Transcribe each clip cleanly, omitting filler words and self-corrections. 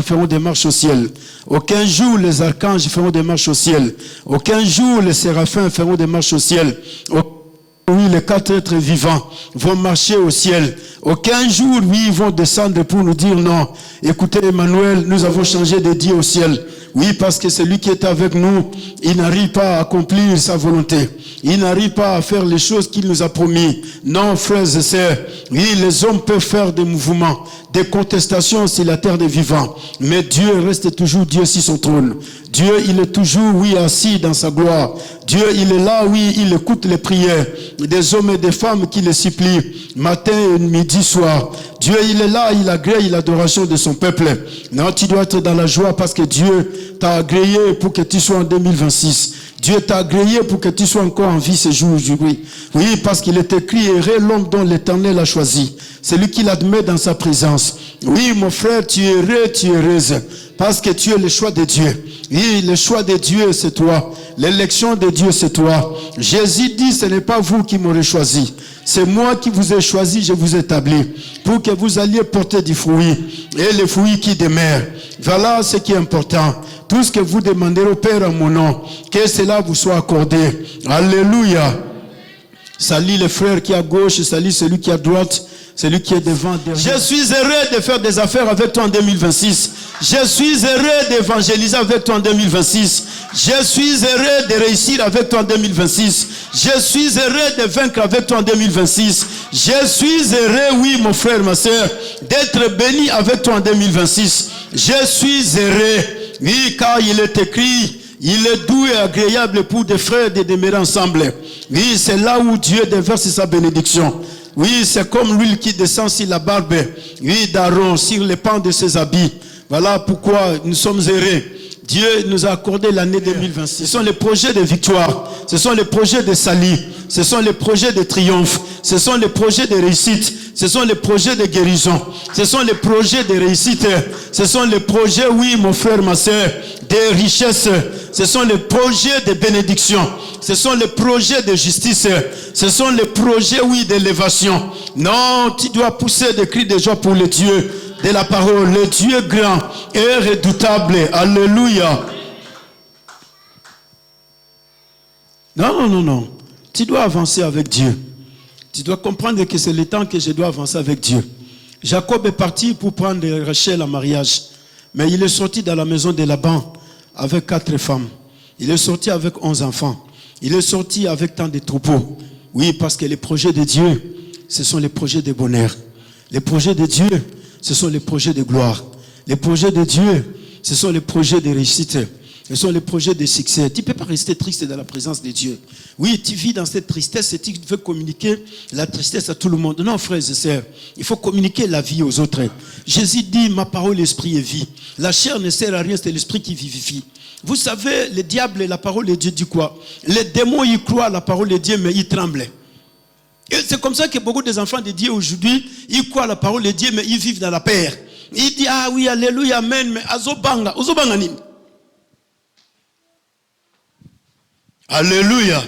feront des marches au ciel. Aucun jour les archanges feront des marches au ciel. Aucun jour les séraphins feront des marches au ciel. Oui, les 4 êtres vivants vont marcher au ciel. Aucun jour, oui, ils vont descendre pour nous dire non. Écoutez, Emmanuel, nous avons changé de Dieu au ciel. Oui, parce que celui qui est avec nous, il n'arrive pas à accomplir sa volonté. Il n'arrive pas à faire les choses qu'il nous a promis. Non, frères et sœurs, oui, les hommes peuvent faire des mouvements, des contestations sur la terre des vivants. Mais Dieu reste toujours Dieu sur son trône. Dieu, il est toujours, oui, assis dans sa gloire. Dieu, il est là, oui, il écoute les prières des hommes et des femmes qui le supplient, matin et midi, soir. Dieu, il est là, il agrée l'adoration de son peuple. Non, tu dois être dans la joie parce que Dieu t'a agréé pour que tu sois en 2026. Dieu t'a agréé pour que tu sois encore en vie ce jour aujourd'hui. Oui, parce qu'il est écrit, heureux l'homme dont l'Éternel a choisi. C'est lui qui l'admet dans sa présence. Oui, mon frère, tu es heureux, tu es heureuse. Parce que tu es le choix de Dieu. Oui, le choix de Dieu, c'est toi. L'élection de Dieu, c'est toi. Jésus dit, ce n'est pas vous qui m'aurez choisi. C'est moi qui vous ai choisi, je vous ai établi. Pour que vous alliez porter du fruit. Et le fruit qui demeure. Voilà ce qui est important. Tout ce que vous demandez au Père en mon nom, que cela vous soit accordé. Alléluia. Salut les frères qui est à gauche, salut celui qui est à droite, celui qui est devant, derrière. Je suis heureux de faire des affaires avec toi en 2026. Je suis heureux d'évangéliser avec toi en 2026. Je suis heureux de réussir avec toi en 2026. Je suis heureux de vaincre avec toi en 2026. Je suis heureux, oui mon frère, ma soeur, d'être béni avec toi en 2026. Je suis heureux, oui, car il est écrit, il est doux et agréable pour des frères de demeurer ensemble. Oui, c'est là où Dieu déverse sa bénédiction. Oui, c'est comme l'huile qui descend sur la barbe, oui, d'Aaron, sur les pans de ses habits. Voilà pourquoi nous sommes heureux. Dieu nous a accordé l'année 2026. Ce sont les projets de victoire. Ce sont les projets de salut. Ce sont les projets de triomphe. Ce sont les projets de réussite. Ce sont les projets de guérison. Ce sont les projets de réussite. Ce sont les projets, oui, mon frère, ma soeur, de richesse. Ce sont les projets de bénédiction. Ce sont les projets de justice. Ce sont les projets, oui, d'élévation. Non, tu dois pousser des cris de joie pour le Dieu de la parole, le Dieu grand et redoutable. Alléluia. Non. Tu dois avancer avec Dieu. Tu dois comprendre que c'est le temps que je dois avancer avec Dieu. Jacob est parti pour prendre Rachel en mariage. Mais il est sorti dans la maison de Laban avec 4 femmes. Il est sorti avec 11 enfants. Il est sorti avec tant de troupeaux. Oui, parce que les projets de Dieu, ce sont les projets de bonheur. Les projets de Dieu, ce sont les projets de gloire. Les projets de Dieu, ce sont les projets de réussite. Ce sont les projets de succès. Tu ne peux pas rester triste dans la présence de Dieu. Oui, tu vis dans cette tristesse et tu veux communiquer la tristesse à tout le monde. Non, frères et sœurs, il faut communiquer la vie aux autres. Jésus dit, ma parole, l'esprit et vie. La chair ne sert à rien, c'est l'esprit qui vivifie. Vous savez, le diable et la parole de Dieu dit quoi? Les démons, ils croient à la parole de Dieu, mais ils tremblent. Et c'est comme ça que beaucoup des enfants de Dieu aujourd'hui, ils croient à la parole de Dieu, mais ils vivent dans la peur. Ils disent, ah oui, alléluia, amen, mais azobanga nim. Alléluia.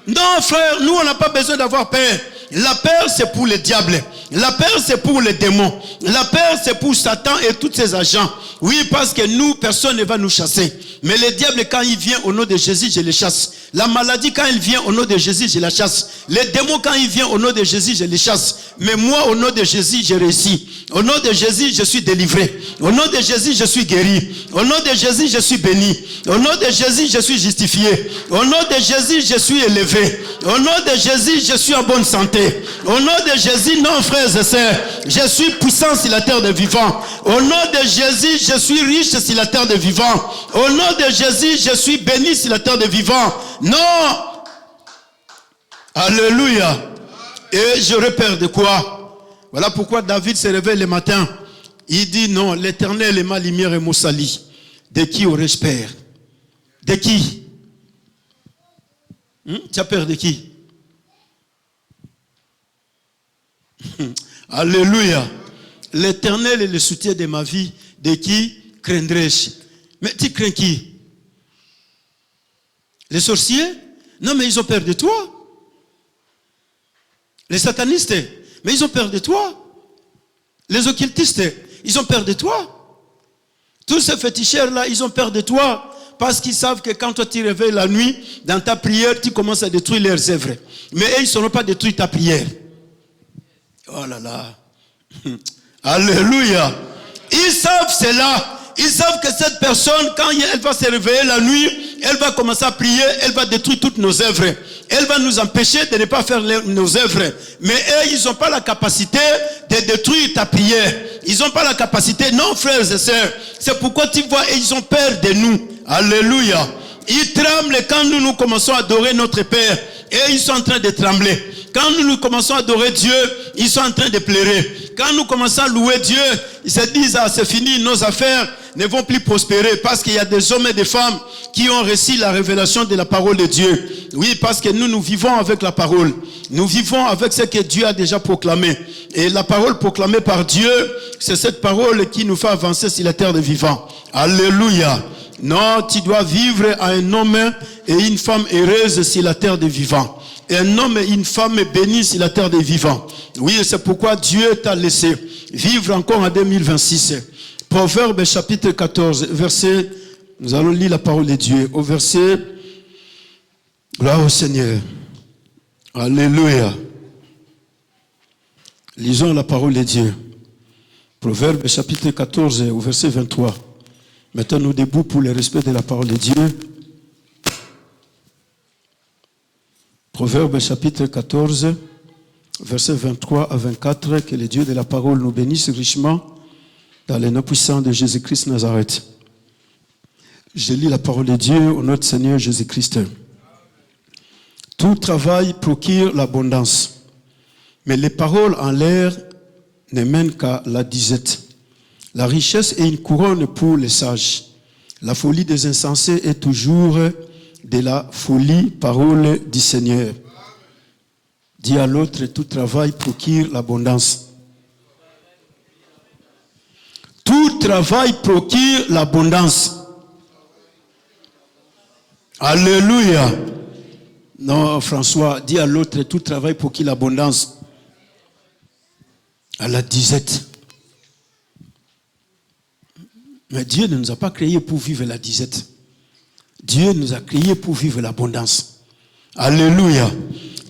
Non, frère, nous, on n'a pas besoin d'avoir peur. La peur, c'est pour le diable. La peur, c'est pour les démons. La peur, c'est pour Satan et tous ses agents. Oui, parce que nous, personne ne va nous chasser. Mais le diable, quand il vient au nom de Jésus, je le chasse. La maladie, quand il vient au nom de Jésus, je la chasse. Les démons, quand ils viennent au nom de Jésus, je les chasse. Mais moi, au nom de Jésus, je réussis. Au nom de Jésus, je suis délivré. Au nom de Jésus, je suis guéri. Au nom de Jésus, je suis béni. Au nom de Jésus, je suis justifié. Au nom de Jésus, je suis élevé. Au nom de Jésus, je suis en bonne santé. Au nom de Jésus, non, frères et sœurs, je suis puissant sur la terre des vivants. Au nom de Jésus, je suis riche sur la terre des vivants. Au nom de Jésus, je suis béni sur la terre des vivants. Non. Alléluia. Et je repère de quoi? Voilà pourquoi David se réveille le matin. Il dit non, l'Éternel est ma lumière et mon salut. De qui aurais-je peur? De qui? Tu as peur de qui? Alléluia. L'Éternel est le soutien de ma vie. De qui craindrais-je? Mais tu crains qui? Les sorciers? Non, mais ils ont peur de toi. Les satanistes? Mais ils ont peur de toi. Les occultistes? Ils ont peur de toi. Tous ces féticheurs-là, ils ont peur de toi. Parce qu'ils savent que quand toi tu réveilles la nuit, dans ta prière, tu commences à détruire leurs œuvres. Mais eux, ils ne sauront pas détruire ta prière. Oh là là. Alléluia. Ils savent cela. Ils savent que cette personne, quand elle va se réveiller la nuit, elle va commencer à prier, elle va détruire toutes nos œuvres. Elle va nous empêcher de ne pas faire nos œuvres. Mais eux, ils n'ont pas la capacité de détruire ta prière. Ils n'ont pas la capacité. Non, frères et sœurs. C'est pourquoi tu vois, ils ont peur de nous. Alléluia. Ils tremblent quand nous commençons à adorer notre Père. Et ils sont en train de trembler. Quand nous commençons à adorer Dieu, ils sont en train de pleurer. Quand nous commençons à louer Dieu, ils se disent, ah, c'est fini, nos affaires ne vont plus prospérer. Parce qu'il y a des hommes et des femmes qui ont reçu la révélation de la parole de Dieu. Oui, parce que nous vivons avec la parole. Nous vivons avec ce que Dieu a déjà proclamé. Et la parole proclamée par Dieu, c'est cette parole qui nous fait avancer sur la terre des vivants. Alléluia. Non, tu dois vivre à un homme et une femme heureuse sur la terre des vivants. Et un homme et une femme bénis sur la terre des vivants. Oui, c'est pourquoi Dieu t'a laissé vivre encore en 2026. Proverbe chapitre 14, verset, nous allons lire la parole de Dieu. Au verset, gloire au Seigneur. Alléluia. Lisons la parole de Dieu. Proverbe chapitre 14, au verset 23. Mettons-nous debout pour le respect de la parole de Dieu. Proverbe chapitre 14, versets 23 à 24. Que le Dieu de la parole nous bénisse richement dans le nom puissant de Jésus-Christ Nazareth. Je lis la parole de Dieu au nom de Seigneur Jésus-Christ. Tout travail procure l'abondance, mais les paroles en l'air ne mènent qu'à la disette. La richesse est une couronne pour les sages. La folie des insensés est toujours de la folie, parole du Seigneur. Dis à l'autre, tout travail procure l'abondance. Tout travail procure l'abondance. Alléluia. Non, François, dis à l'autre, tout travail procure l'abondance. À la disette. Mais Dieu ne nous a pas créés pour vivre la disette. Dieu nous a créés pour vivre l'abondance. Alléluia.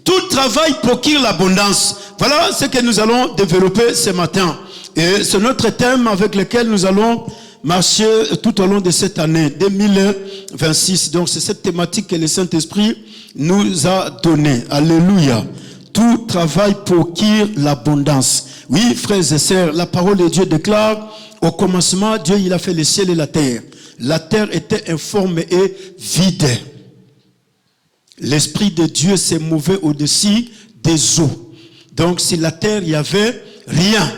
Tout travail procure l'abondance. Voilà ce que nous allons développer ce matin. Et c'est notre thème avec lequel nous allons marcher tout au long de cette année 2026. Donc c'est cette thématique que le Saint-Esprit nous a donnée. Alléluia. Tout travail procure l'abondance. Oui, frères et sœurs, la parole de Dieu déclare, au commencement, Dieu il a fait le ciel et la terre. La terre était informe et vide. L'Esprit de Dieu s'est mouvé au-dessus des eaux. Donc, sur la terre, il n'y avait rien.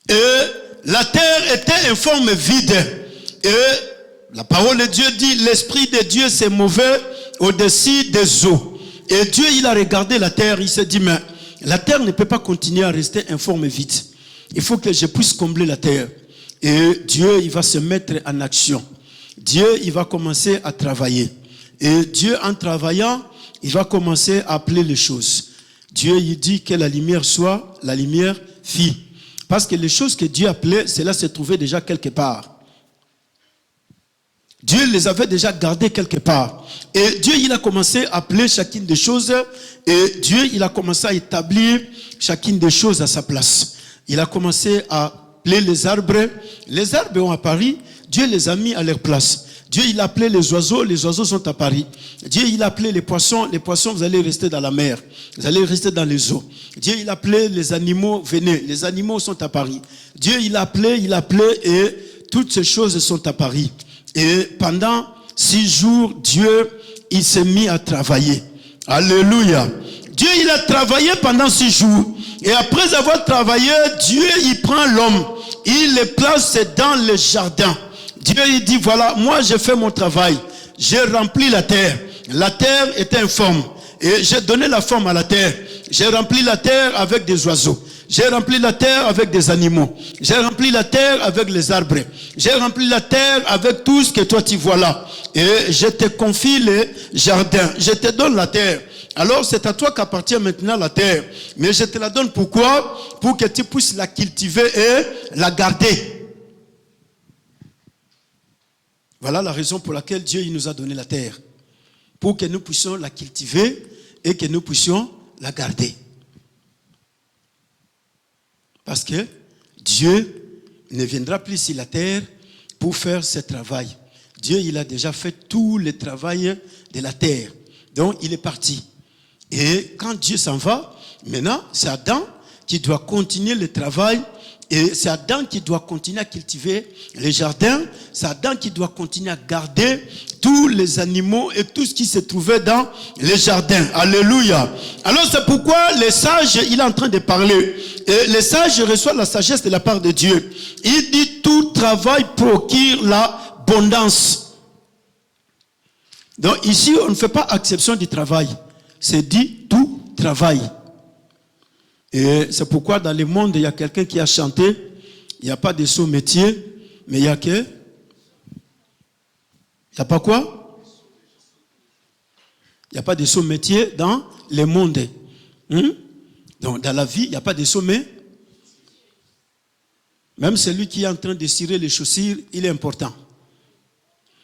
Et la terre était informe vide. Et la parole de Dieu dit, l'Esprit de Dieu s'est mouvé au-dessus des eaux. Et Dieu, il a regardé la terre, il s'est dit, mais la terre ne peut pas continuer à rester informe et vide. Il faut que je puisse combler la terre. Et Dieu, il va se mettre en action. Dieu, il va commencer à travailler. Et Dieu, en travaillant, il va commencer à appeler les choses. Dieu, il dit que la lumière soit, la lumière fit. Parce que les choses que Dieu appelait, cela se trouvait déjà quelque part. Dieu les avait déjà gardées quelque part. Et Dieu, il a commencé à appeler chacune des choses. Et Dieu, il a commencé à établir chacune des choses à sa place. Il a commencé à appeler les arbres. Les arbres ont apparu. Dieu les a mis à leur place. Dieu, il a appelé les oiseaux sont apparus. Dieu, il a appelé les poissons, vous allez rester dans la mer. Vous allez rester dans les eaux. Dieu, il a appelé les animaux, venez, les animaux sont apparus. Dieu, il a appelé et toutes ces choses sont apparues. Et pendant 6 jours, Dieu, il s'est mis à travailler. Alléluia. Dieu, il a travaillé pendant 6 jours. Et après avoir travaillé, Dieu, il prend l'homme. Il le place dans le jardin. Dieu, il dit, voilà, moi, j'ai fait mon travail. J'ai rempli la terre. La terre était informe. Et j'ai donné la forme à la terre. J'ai rempli la terre avec des oiseaux. J'ai rempli la terre avec des animaux. J'ai rempli la terre avec les arbres. J'ai rempli la terre avec tout ce que toi tu vois là. Et je te confie le jardin. Je te donne la terre. Alors c'est à toi qu'appartient maintenant la terre. Mais je te la donne pourquoi? Pour que tu puisses la cultiver et la garder. Voilà la raison pour laquelle Dieu il nous a donné la terre. Pour que nous puissions la cultiver et que nous puissions la garder. Parce que Dieu ne viendra plus sur la terre pour faire ce travail. Dieu, il a déjà fait tout le travail de la terre. Donc, il est parti. Et quand Dieu s'en va, maintenant, c'est Adam qui doit continuer le travail. Et c'est Adam qui doit continuer à cultiver les jardins. C'est Adam qui doit continuer à garder tous les animaux et tout ce qui se trouvait dans les jardins. Alléluia. Alors c'est pourquoi les sages, il est en train de parler. Et les sages reçoivent la sagesse de la part de Dieu. Il dit tout travail procure l'abondance. Donc ici, on ne fait pas exception du travail. C'est dit tout travail. Et c'est pourquoi dans le monde, il y a quelqu'un qui a chanté, il n'y a pas de sot métier, mais il y a que... Il n'y a pas quoi? Il n'y a pas de sot métier dans le monde. Donc dans la vie, il n'y a pas de sot métier. Même celui qui est en train de cirer les chaussures, il est important.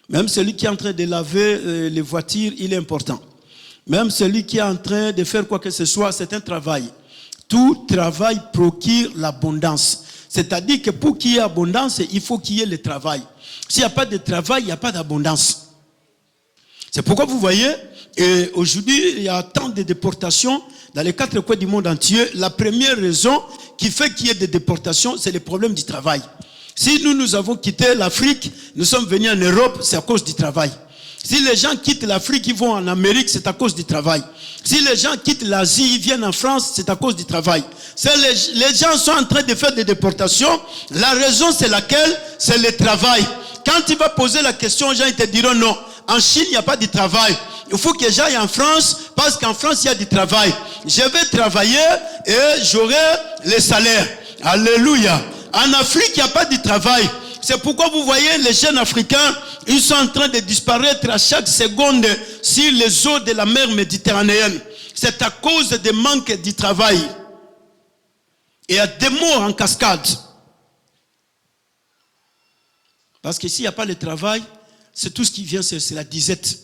Même celui qui est en train de laver les voitures, il est important. Même celui qui est en train de faire quoi que ce soit, c'est un travail. Tout travail procure l'abondance. C'est-à-dire que pour qu'il y ait abondance, il faut qu'il y ait le travail. S'il n'y a pas de travail, il n'y a pas d'abondance. C'est pourquoi vous voyez, aujourd'hui, il y a tant de déportations dans les 4 coins du monde entier. La première raison qui fait qu'il y ait des déportations, c'est le problème du travail. Si nous avons quitté l'Afrique, nous sommes venus en Europe, c'est à cause du travail. Si les gens quittent l'Afrique, ils vont en Amérique, c'est à cause du travail. Si les gens quittent l'Asie, ils viennent en France, c'est à cause du travail. Les gens sont en train de faire des déportations. La raison, c'est laquelle? C'est le travail. Quand tu vas poser la question, les gens ils te diront non. En Chine, il n'y a pas de travail. Il faut que j'aille en France, parce qu'en France, il y a du travail. Je vais travailler et j'aurai le salaire. Alléluia. En Afrique, il n'y a pas de travail. C'est pourquoi vous voyez les jeunes Africains, ils sont en train de disparaître à chaque seconde sur les eaux de la mer Méditerranéenne. C'est à cause du manque du travail. Et il y a des morts en cascade. Parce que s'il n'y a pas de travail, c'est tout ce qui vient, c'est la disette.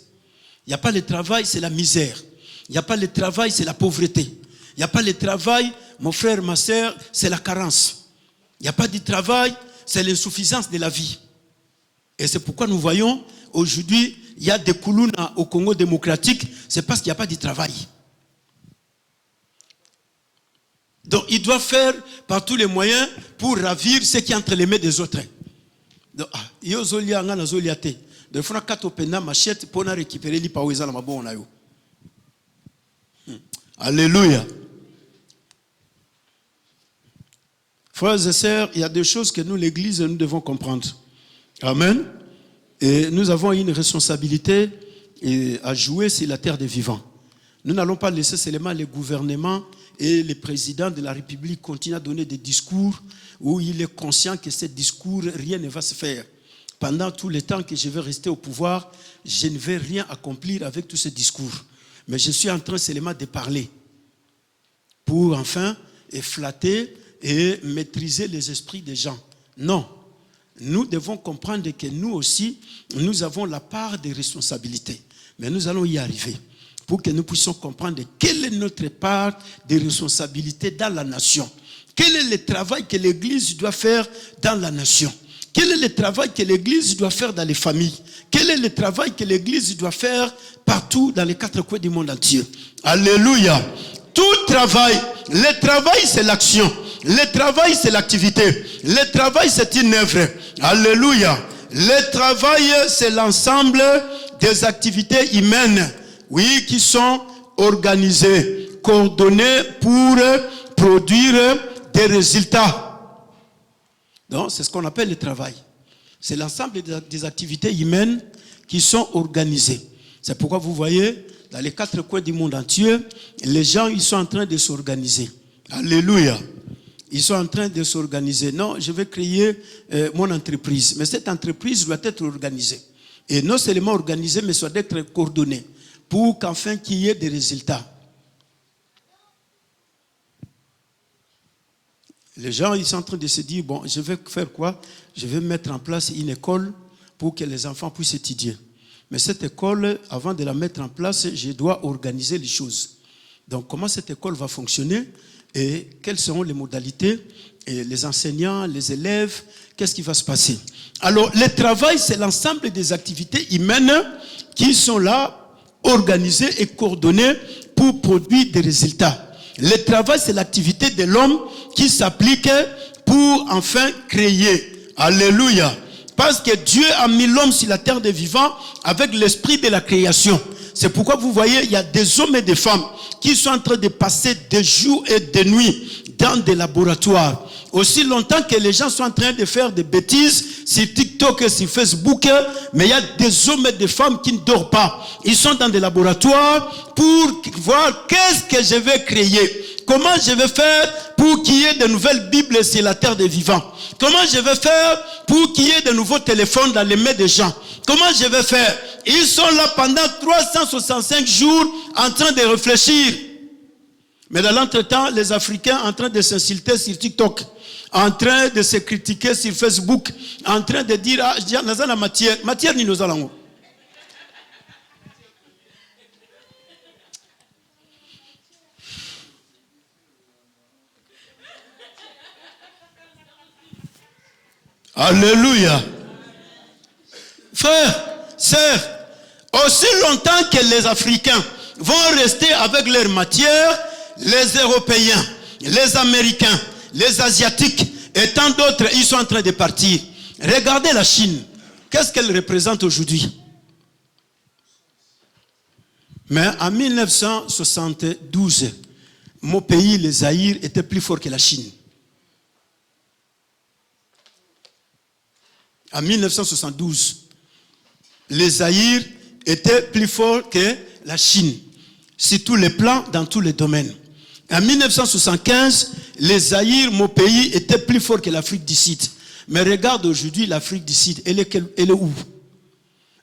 Il n'y a pas de travail, c'est la misère. Il n'y a pas de travail, c'est la pauvreté. Il n'y a pas de travail, mon frère, ma soeur, c'est la carence. Il n'y a pas de travail, c'est l'insuffisance de la vie. Et c'est pourquoi nous voyons, aujourd'hui, il y a des Koulouna au Congo démocratique, c'est parce qu'il n'y a pas de travail. Donc, il doit faire par tous les moyens pour ravir ce qui est entre les mains des autres. Donc, de fois, quand on a machette pour récupérer les paouizans dans ma bonne. Alléluia. Frères et sœurs, il y a des choses que nous, l'Église, nous devons comprendre. Amen. Et nous avons une responsabilité à jouer sur la terre des vivants. Nous n'allons pas laisser seulement les gouvernements et les présidents de la République continuer à donner des discours où il est conscient que ces discours, rien ne va se faire. Pendant tout le temps que je vais rester au pouvoir, je ne vais rien accomplir avec tous ces discours. Mais je suis en train seulement de parler pour enfin flatter et maîtriser les esprits des gens. Non. Nous devons comprendre que nous aussi, nous avons la part des responsabilités. Mais nous allons y arriver pour que nous puissions comprendre quelle est notre part des responsabilités dans la nation. Quel est le travail que l'Église doit faire dans la nation? Quel est le travail que l'Église doit faire dans les familles? Quel est le travail que l'Église doit faire partout dans les 4 coins du monde entier? Alléluia. Tout travail, le travail c'est l'action. Le travail, c'est l'activité. Le travail, c'est une œuvre. Alléluia. Le travail, c'est l'ensemble des activités humaines, oui, qui sont organisées, coordonnées pour produire des résultats. Donc, c'est ce qu'on appelle le travail. C'est l'ensemble des activités humaines qui sont organisées. C'est pourquoi vous voyez, dans les 4 coins du monde entier, les gens, ils sont en train de s'organiser. Alléluia. Ils sont en train de s'organiser. Non, je vais créer mon entreprise. Mais cette entreprise doit être organisée. Et non seulement organisée, mais doit être coordonnée. Pour qu'enfin qu'il y ait des résultats. Les gens, ils sont en train de se dire, bon, je vais faire quoi? Je vais mettre en place une école pour que les enfants puissent étudier. Mais cette école, avant de la mettre en place, je dois organiser les choses. Donc, comment cette école va fonctionner et quelles seront les modalités et les enseignants, les élèves, qu'est-ce qui va se passer? Alors, le travail, c'est l'ensemble des activités humaines qui sont là, organisées et coordonnées pour produire des résultats. Le travail, c'est l'activité de l'homme qui s'applique pour enfin créer. Alléluia. Parce que Dieu a mis l'homme sur la terre des vivants avec l'esprit de la création. C'est pourquoi vous voyez, il y a des hommes et des femmes qui sont en train de passer des jours et des nuits dans des laboratoires. Aussi longtemps que les gens sont en train de faire des bêtises sur TikTok et sur Facebook, mais il y a des hommes et des femmes qui ne dorment pas. Ils sont dans des laboratoires pour voir qu'est-ce que je vais créer. Comment je vais faire pour qu'il y ait de nouvelles Bibles sur la terre des vivants? Comment je vais faire pour qu'il y ait de nouveaux téléphones dans les mains des gens? Comment je vais faire? Ils sont là pendant 365 jours en train de réfléchir. Mais dans l'entretemps, les Africains en train de s'insulter sur TikTok, en train de se critiquer sur Facebook, en train de dire, ah, je dis, la matière ni nous allons. Alléluia. Frères, sœurs, aussi longtemps que les Africains vont rester avec leur matière, les Européens, les Américains, les Asiatiques et tant d'autres, ils sont en train de partir. Regardez la Chine. Qu'est-ce qu'elle représente aujourd'hui? Mais en 1972, mon pays, le Zaïre, était plus fort que la Chine. En 1972, le Zaïre était plus fort que la Chine, sur tous les plans, dans tous les domaines. En 1975, le Zaïre, mon pays, était plus fort que l'Afrique du Sud. Mais regarde aujourd'hui l'Afrique du Sud, elle est où?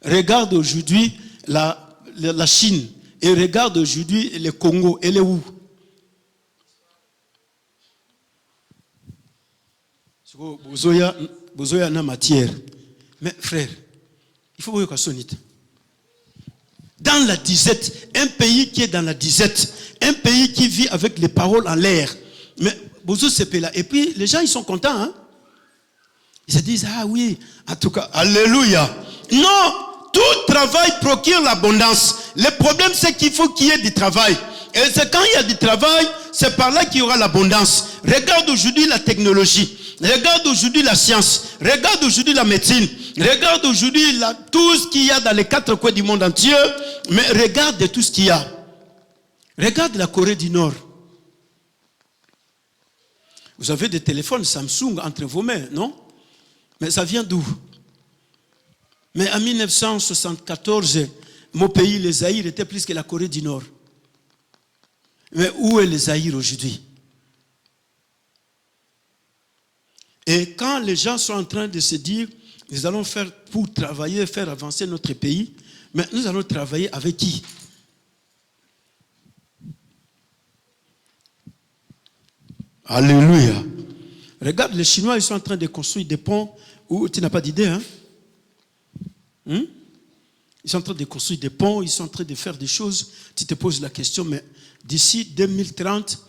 Regarde aujourd'hui la Chine, et regarde aujourd'hui le Congo, elle est où? Bozoya na matière. Mais frère, il faut voir que sonite. Dans la disette, un pays qui est dans la disette, un pays qui vit avec les paroles en l'air. Mais Bozo c'est là. Et puis les gens ils sont contents, hein? Ils se disent ah oui, en tout cas, alléluia. Non, tout travail procure l'abondance. Le problème c'est qu'il faut qu'il y ait du travail. Et c'est quand il y a du travail, c'est par là qu'il y aura l'abondance. Regarde aujourd'hui la technologie. Regarde aujourd'hui la science. Regarde aujourd'hui la médecine. Regarde aujourd'hui tout ce qu'il y a dans les quatre coins du monde entier. Mais regarde tout ce qu'il y a. Regarde la Corée du Nord. Vous avez des téléphones Samsung entre vos mains, non? Mais ça vient d'où? Mais en 1974, mon pays, le Zaïre, était plus que la Corée du Nord. Mais où est le Zaïre aujourd'hui? Et quand les gens sont en train de se dire, nous allons faire pour travailler, faire avancer notre pays, mais nous allons travailler avec qui? Alléluia. Regarde, les Chinois, ils sont en train de construire des ponts où tu n'as pas d'idée, hein? Ils sont en train de construire des ponts, ils sont en train de faire des choses. Tu te poses la question, mais d'ici 2030,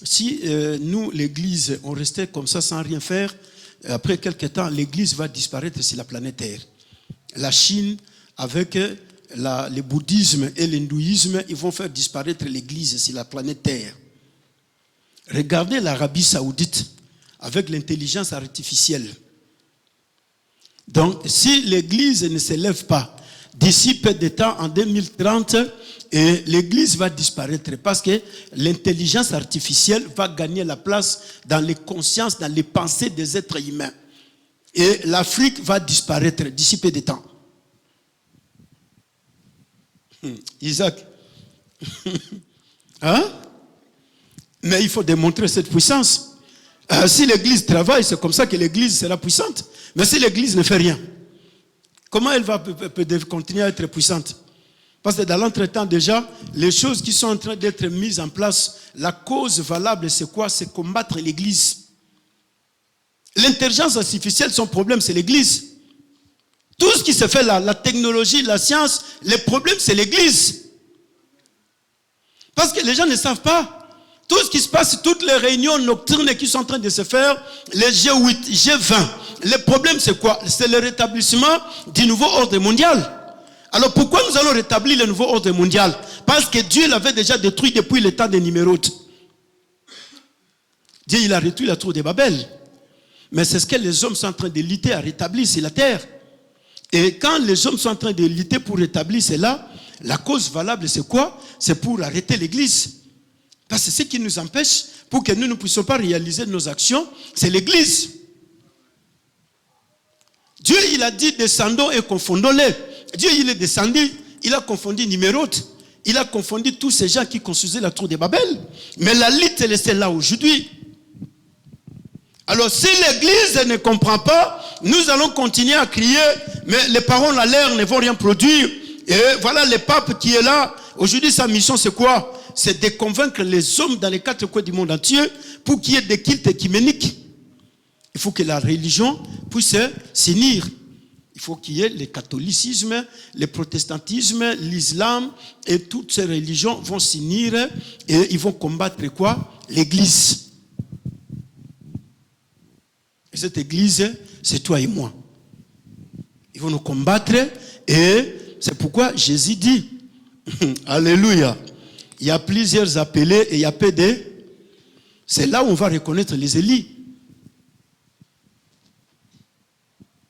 si nous, l'Église, on restait comme ça sans rien faire, après quelques temps, l'Église va disparaître sur la planète Terre. La Chine, avec le bouddhisme et l'hindouisme, ils vont faire disparaître l'Église sur la planète Terre. Regardez l'Arabie Saoudite avec l'intelligence artificielle. Donc, si l'Église ne se lève pas, d'ici peu de temps, en 2030, l'Église va disparaître parce que l'intelligence artificielle va gagner la place dans les consciences, dans les pensées des êtres humains. Et l'Afrique va disparaître d'ici peu de temps. Isaac. Hein? Mais il faut démontrer cette puissance. Si l'Église travaille, c'est comme ça que l'Église sera puissante. Mais si l'Église ne fait rien, comment elle va continuer à être puissante? Parce que dans l'entretemps déjà, les choses qui sont en train d'être mises en place, la cause valable c'est quoi? C'est combattre l'Église. L'intelligence artificielle, son problème, c'est l'Église. Tout ce qui se fait là, la technologie, la science, les problèmes, c'est l'Église. Parce que les gens ne savent pas. Tout ce qui se passe, toutes les réunions nocturnes qui sont en train de se faire, les G8, G20, le problème c'est quoi? C'est le rétablissement du nouveau ordre mondial. Alors pourquoi nous allons rétablir le nouveau ordre mondial? Parce que Dieu l'avait déjà détruit depuis le temps des Numérodes. Dieu, il a détruit la tour de Babel. Mais c'est ce que les hommes sont en train de lutter à rétablir, c'est la terre. Et quand les hommes sont en train de lutter pour rétablir cela, la cause valable c'est quoi? C'est pour arrêter l'Église. Parce que ce qui nous empêche, pour que nous ne puissions pas réaliser nos actions, c'est l'Église. Dieu, il a dit, descendons et confondons-les. Dieu, il est descendu, il a confondu Nimérode. Il a confondu tous ces gens qui construisaient la tour de Babel. Mais la lutte, elle est là aujourd'hui. Alors, si l'Église ne comprend pas, nous allons continuer à crier, mais les paroles à l'air ne vont rien produire. Et voilà le pape qui est là. Aujourd'hui, sa mission, c'est quoi? C'est de convaincre les hommes dans les quatre coins du monde entier pour qu'il y ait des cultes écuméniques. Il faut que la religion puisse s'unir. Il faut qu'il y ait le catholicisme, le protestantisme, l'islam et toutes ces religions vont s'unir et ils vont combattre quoi? L'Église. Et cette Église, c'est toi et moi. Ils vont nous combattre et c'est pourquoi Jésus dit, alléluia, il y a plusieurs appelés et il y a peu de... C'est là où on va reconnaître les élus.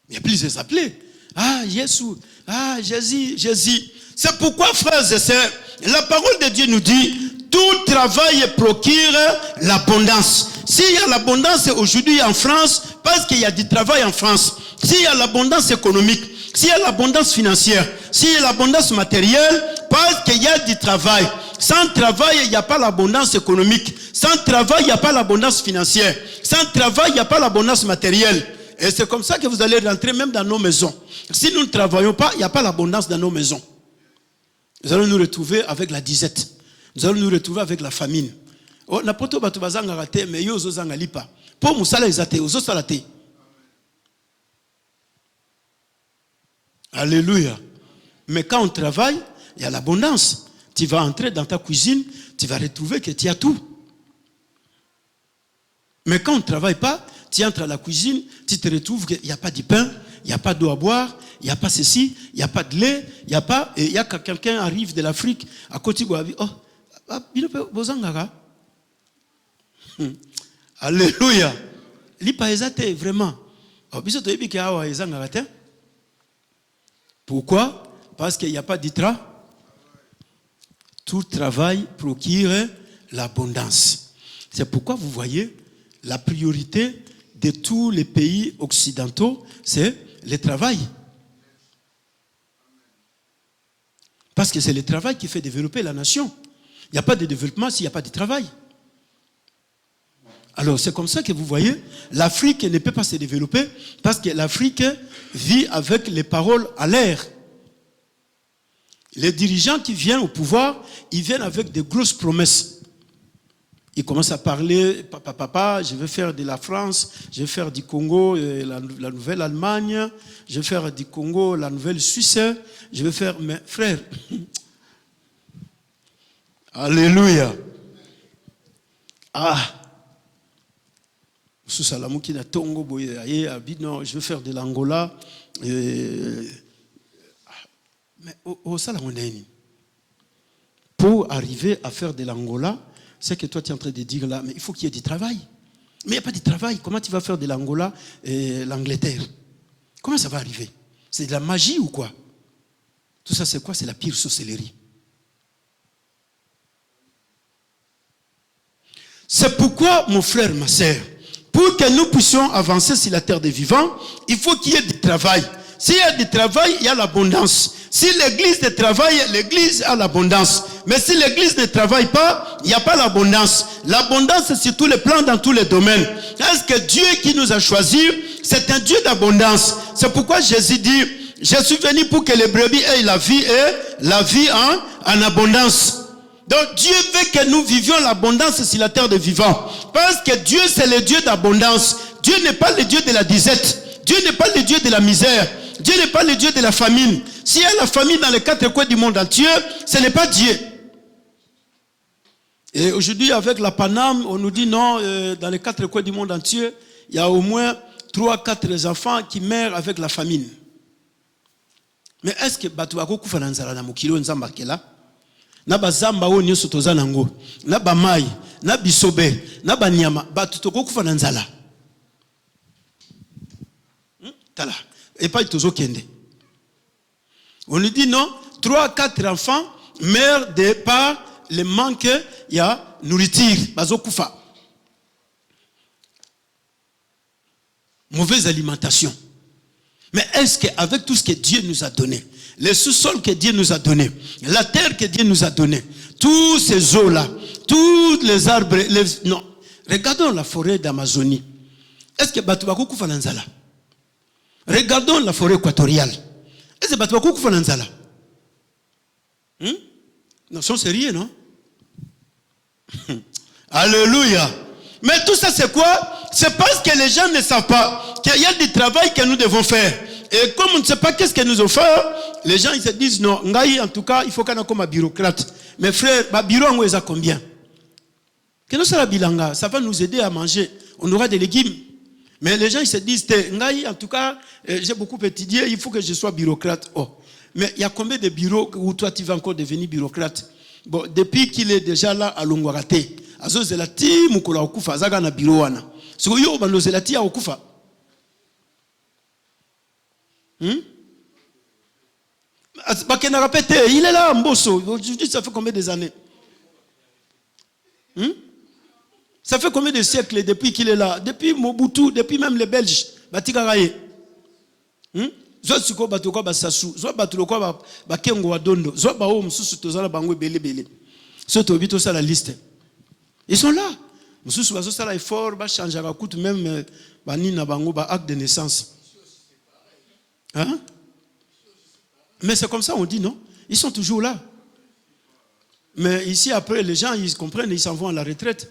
Il y a plusieurs appelés. Ah, Jésus. Ah, Jésus, Jésus. C'est pourquoi, frères et sœurs, la parole de Dieu nous dit, tout travail procure l'abondance. S'il y a l'abondance aujourd'hui en France, parce qu'il y a du travail en France. S'il y a l'abondance économique, s'il y a l'abondance financière, s'il y a l'abondance matérielle, parce qu'il y a du travail. Sans travail, il n'y a pas l'abondance économique. Sans travail, il n'y a pas l'abondance financière. Sans travail, il n'y a pas l'abondance matérielle. Et c'est comme ça que vous allez rentrer même dans nos maisons. Si nous ne travaillons pas, il n'y a pas l'abondance dans nos maisons. Nous allons nous retrouver avec la disette. Nous allons nous retrouver avec la famine. Alléluia. Mais quand on travaille, il y a l'abondance. Tu vas entrer dans ta cuisine, tu vas retrouver que tu as tout. Mais quand on ne travaille pas, tu entres à la cuisine, tu te retrouves qu'il n'y a pas de pain, il n'y a pas d'eau à boire, il n'y a pas ceci, il n'y a pas de lait, il n'y a pas... Et il y a quelqu'un arrive de l'Afrique, à côté de oh, il peut alléluia. Vraiment. Pourquoi? Parce qu'il n'y a pas d'itra. Tout travail procure l'abondance. C'est pourquoi vous voyez la priorité de tous les pays occidentaux, c'est le travail. Parce que c'est le travail qui fait développer la nation. Il n'y a pas de développement s'il n'y a pas de travail. Alors c'est comme ça que vous voyez, l'Afrique ne peut pas se développer parce que l'Afrique vit avec les paroles à l'air. Les dirigeants qui viennent au pouvoir, ils viennent avec de grosses promesses. Ils commencent à parler, papa, je vais faire de la France, je vais faire du Congo la nouvelle Allemagne, je vais faire du Congo la nouvelle Suisse, je vais faire... Mais frère, alléluia. Ah, je vais faire de l'Angola. Mais pour arriver à faire de l'Angola, c'est que toi tu es en train de dire là, mais il faut qu'il y ait du travail. Mais il n'y a pas de travail. Comment tu vas faire de l'Angola et l'Angleterre? Comment ça va arriver? C'est de la magie ou quoi? Tout ça c'est quoi? C'est la pire sorcellerie. C'est pourquoi, mon frère, ma sœur, pour que nous puissions avancer sur la terre des vivants, il faut qu'il y ait du travail. S'il y a du travail, il y a l'abondance. Si l'église travaille, l'église a l'abondance. Mais si l'église ne travaille pas, il n'y a pas l'abondance. L'abondance, c'est sur tous les plans, dans tous les domaines. Est-ce que Dieu qui nous a choisis, c'est un Dieu d'abondance? C'est pourquoi Jésus dit, je suis venu pour que les brebis aient la vie et la vie en abondance. Donc Dieu veut que nous vivions l'abondance sur la terre des vivants. Parce que Dieu, c'est le Dieu d'abondance. Dieu n'est pas le Dieu de la disette. Dieu n'est pas le Dieu de la misère. Dieu n'est pas le Dieu de la famine. S'il y a la famine dans les 4 coins du monde entier, ce n'est pas Dieu. Et aujourd'hui, avec la Paname, on nous dit non, dans les 4 coins du monde entier, il y a au moins 3-4 enfants qui meurent avec la famine. Mais est-ce que batu bakokufa na nzala na mokili nzamba kela? Na bazamba o nyoso toza nango, na bamai, na bisobe, na banyama, batu tokokufa na nzala. Tala, et pas tozo kende. On nous dit non, 3-4 enfants meurent de par le manque ya nourriture, bazokufa. Mauvaise alimentation. Mais est-ce qu'avec tout ce que Dieu nous a donné, les sous-sols que Dieu nous a donné, la terre que Dieu nous a donné, tous ces eaux-là, tous les arbres, non. Regardons la forêt d'Amazonie. Est-ce que Batubakou Koufa Nanzala? Regardons la forêt équatoriale. Est-ce que Batubakou Koufa Nanzala? Non, sont sérieux, non? Alléluia. Mais tout ça, c'est quoi? C'est parce que les gens ne savent pas qu'il y a du travail que nous devons faire. Et comme on ne sait pas qu'est-ce que nous devons faire, les gens ils se disent non, en tout cas, il faut qu'on ait comme un bureaucrate. Mais frère, le bureau, on a combien? Que nous sera bilanga, ça va nous aider à manger. On aura des légumes. Mais les gens ils se disent, en tout cas, j'ai beaucoup étudié, il faut que je sois bureaucrate. Oh. Mais il y a combien de bureaux où toi tu vas encore devenir bureaucrate? Bon, depuis qu'il est déjà là à Longwarate, azo zelati mukula okufa zaga na bureau wana. Siko yo bando zelati ya okufa. Bakena répété, il est là Mbosso. Aujourd'hui ça fait combien des années? Ça fait combien de siècles depuis qu'il est là? Depuis Mobutu, depuis même les Belges. Batikaraye. Zo siko batuko basasu, zo batuko ba kengo wadondo, zo ba o mususu tozala bango belebele. So to bito ça la liste. Ils sont là. Mususu bazo sala effort ba changer ba coûte même bani na bango ba acte de naissance. Hein? Mais c'est comme ça on dit non? Ils sont toujours là. Mais ici après les gens ils comprennent, ils s'en vont à la retraite.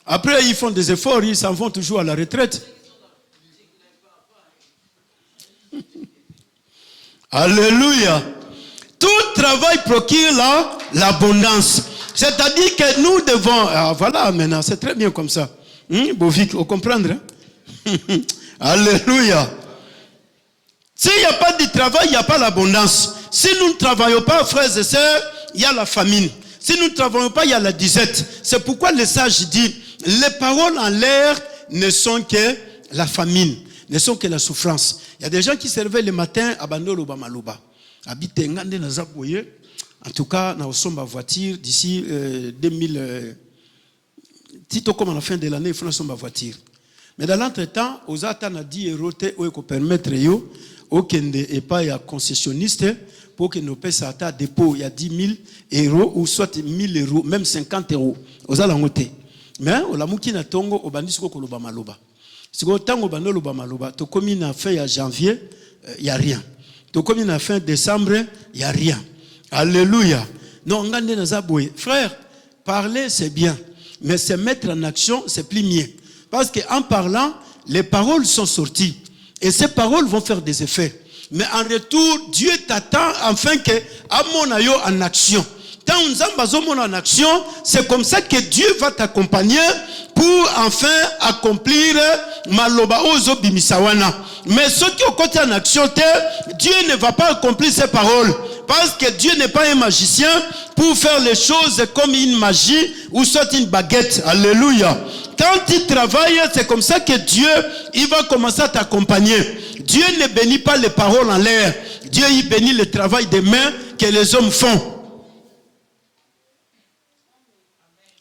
Après, ils font des efforts, ils s'en vont toujours à la retraite. Alléluia. Tout travail procure l'abondance. C'est-à-dire que nous devons... voilà, maintenant, c'est très bien comme ça. Bovic, vous comprenez? Alléluia. S'il n'y a pas de travail, il n'y a pas l'abondance. Si nous ne travaillons pas, frères et sœurs, il y a la famine. Si nous ne travaillons pas, il y a la disette. C'est pourquoi le sage dit... Les paroles en l'air ne sont que la famine, ne sont que la souffrance. Il y a des gens qui se réveillent le matin à Bandolo Bamalouba. Habite Ngande Nazaboye. En tout cas, nous sommes en voiture d'ici 2000. Tito comme à la fin de l'année, il faut nous en voiture. Mais dans l'entretemps, aux attentes à 10 euros, où il permettre yo, aucun et pas il y a concessionniste pour que nous payions à dépôt il y a 10 000 euros ou soit 1000 euros, même 50 euros. Aux alangotés. Mais on l'a mouki na tongo au bandit siko koloba maloba. Siko tango bando loba maloba. To komi na fin ya janvier, y a rien. To komi na fin décembre, y a rien. Alléluia. Non, ngande na zaboué. Frère, parler c'est bien, mais se mettre en action c'est plus mieux. Parce qu'en parlant, les paroles sont sorties et ces paroles vont faire des effets. Mais en retour, Dieu t'attend afin que amonayo en action. Quand on est en action, c'est comme ça que Dieu va t'accompagner pour enfin accomplir maloba ozo bimisawana. Mais ceux qui ont côté en action, Dieu ne va pas accomplir ses paroles. Parce que Dieu n'est pas un magicien pour faire les choses comme une magie ou soit une baguette. Alléluia. Quand il travaille, c'est comme ça que Dieu, il va commencer à t'accompagner. Dieu ne bénit pas les paroles en l'air. Dieu, il bénit le travail des mains que les hommes font.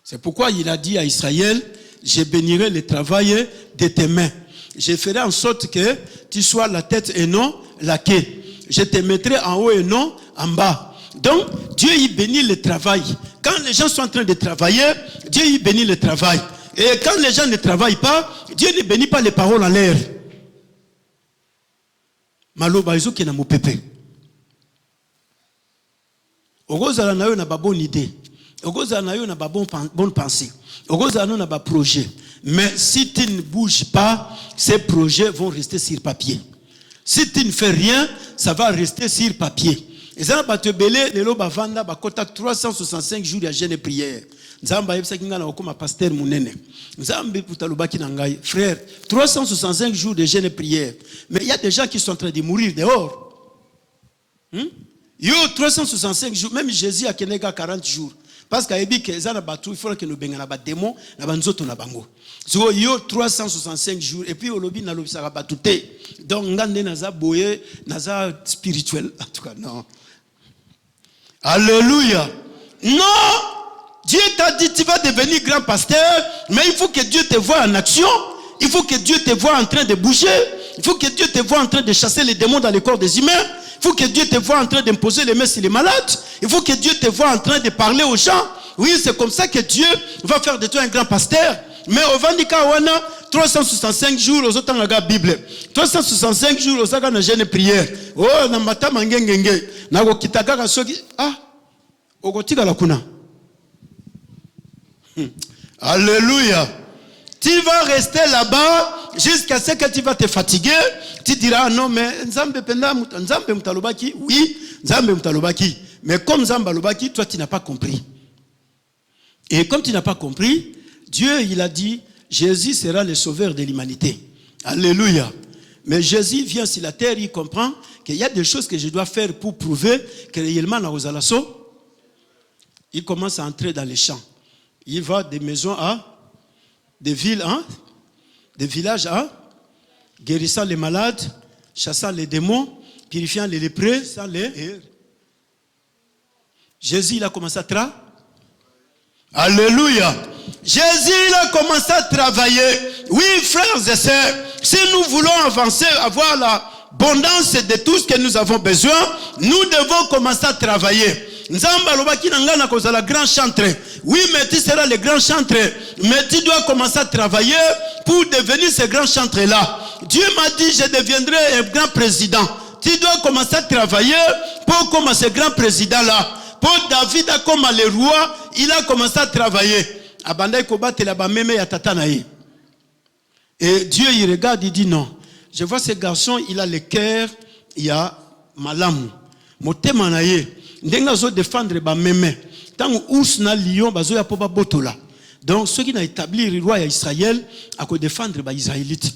C'est pourquoi il a dit à Israël, je bénirai le travail de tes mains. Je ferai en sorte que tu sois la tête et non la queue. Je te mettrai en haut et non en bas. Donc, Dieu il bénit le travail. Quand les gens sont en train de travailler, Dieu il bénit le travail. Et quand les gens ne travaillent pas, Dieu ne bénit pas les paroles en l'air. Maloba izo ki na mopepe. Orozala na yo na baboni idée. Ogoza na yo na ba bonne pensée. Ogoza na ba projet. Mais si tu ne bouges pas, ces projets vont rester sur papier. Si tu ne fais rien, ça va rester sur papier. Et ça va te belé, les loba vanda, ba kota 365 jours de jeûne et prière. Nzamba yebisa kinga na okoma pasteur munene. Nzambe putalubaki na ngai, frère, 365 jours de jeûne et prière. Mais il y a des gens qui sont en train de mourir dehors. Yo 365 jours, même Jésus a kenega 40 jours. Parce qu'il il faut que nous bengana ba démon na banzoto na bango. So yo 365 jours et puis olobi na lobisaka batute. Donc ngande naza boye naza spirituel en tout cas non. Alléluia. Non, Dieu t'a dit tu vas devenir grand pasteur, mais il faut que Dieu te voie en action. Il faut que Dieu te voie en train de bouger. Il faut que Dieu te voie en train de chasser les démons dans le corps des humains. Il faut que Dieu te voie en train d'imposer les mains sur les malades. Il faut que Dieu te voie en train de parler aux gens. Oui, c'est comme ça que Dieu va faire de toi un grand pasteur. Mais au Vandika Wana, 365 jours aux autres dans la Bible. 365 jours aux autres dans la jeûne et prière. Oh, na mata mangengenge. Na go kitaka soki. Ah, ogotika la kuna. Alléluia. Tu vas rester là-bas jusqu'à ce que tu vas te fatiguer. Tu diras non, mais Nzambe Mtalobaki, oui, Nzambe Mtalobaki. Mais comme Nzambe Mtalobaki, toi tu n'as pas compris. Et comme tu n'as pas compris, Dieu il a dit, Jésus sera le sauveur de l'humanité. Alléluia. Mais Jésus vient sur la terre, il comprend qu'il y a des choses que je dois faire pour prouver que réellement na Ozalaso, il commence à entrer dans les champs. Il va des maisons à des villes, des villages, guérissant les malades, chassant les démons, purifiant les lépreux, sans les... Jésus, il a commencé à travailler. Alléluia. Jésus, il a commencé à travailler. Oui, frères et sœurs, si nous voulons avancer, avoir l'abondance de tout ce que nous avons besoin, nous devons commencer à travailler. Nzamba lobaki nangana kozala grand chantre. Oui, mais tu seras le grand chantre. Mais tu dois commencer à travailler pour devenir ce grand chantre-là. Dieu m'a dit, je deviendrai un grand président. Tu dois commencer à travailler pour comme ce grand président-là. Pour David, comme le roi, il a commencé à travailler. Et Dieu, il regarde, il dit non. Je vois ce garçon, il a le cœur, il a malamu. Motema na ye. Ndenga zo défendre ba meme. Tant ours na lion bazo ya poba botola. Donc ceux qui n'a établi le roi Israël à quoi défendre ba Israélites.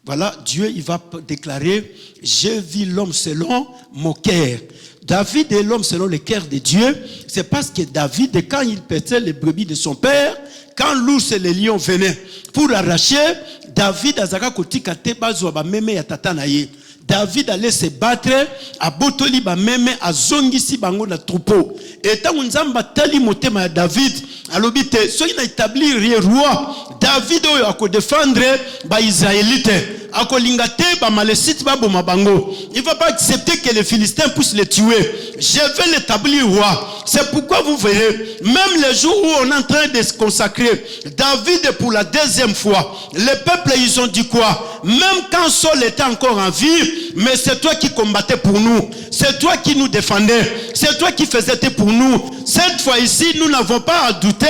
Voilà, Dieu il va déclarer, j'ai vu l'homme selon mon cœur. David est l'homme selon le cœur de Dieu. C'est parce que David, quand il pétait les brebis de son père, quand l'ours et les lions venaient pour arracher, David azaka kotika te bazo ba meme ya tata na ye. David allait se battre à Botoli ba meme à zongisi bango na troupeau. Et tant Nzamba tali motema ya David alobite so ina établir roi David oyo ako défendre ba Israélite ako lingate ba malécite ba boma bango. Il va pas accepter que les Philistins puissent le tuer. Je vais l'établir roi. C'est pourquoi vous verrez même les jours où on est en train de se consacrer David pour la deuxième fois, les peuples ils ont dit quoi? Même quand Saul était encore en vie, mais c'est toi qui combattais pour nous. C'est toi qui nous défendais. C'est toi qui faisais pour nous. Cette fois ici, nous n'avons pas à douter.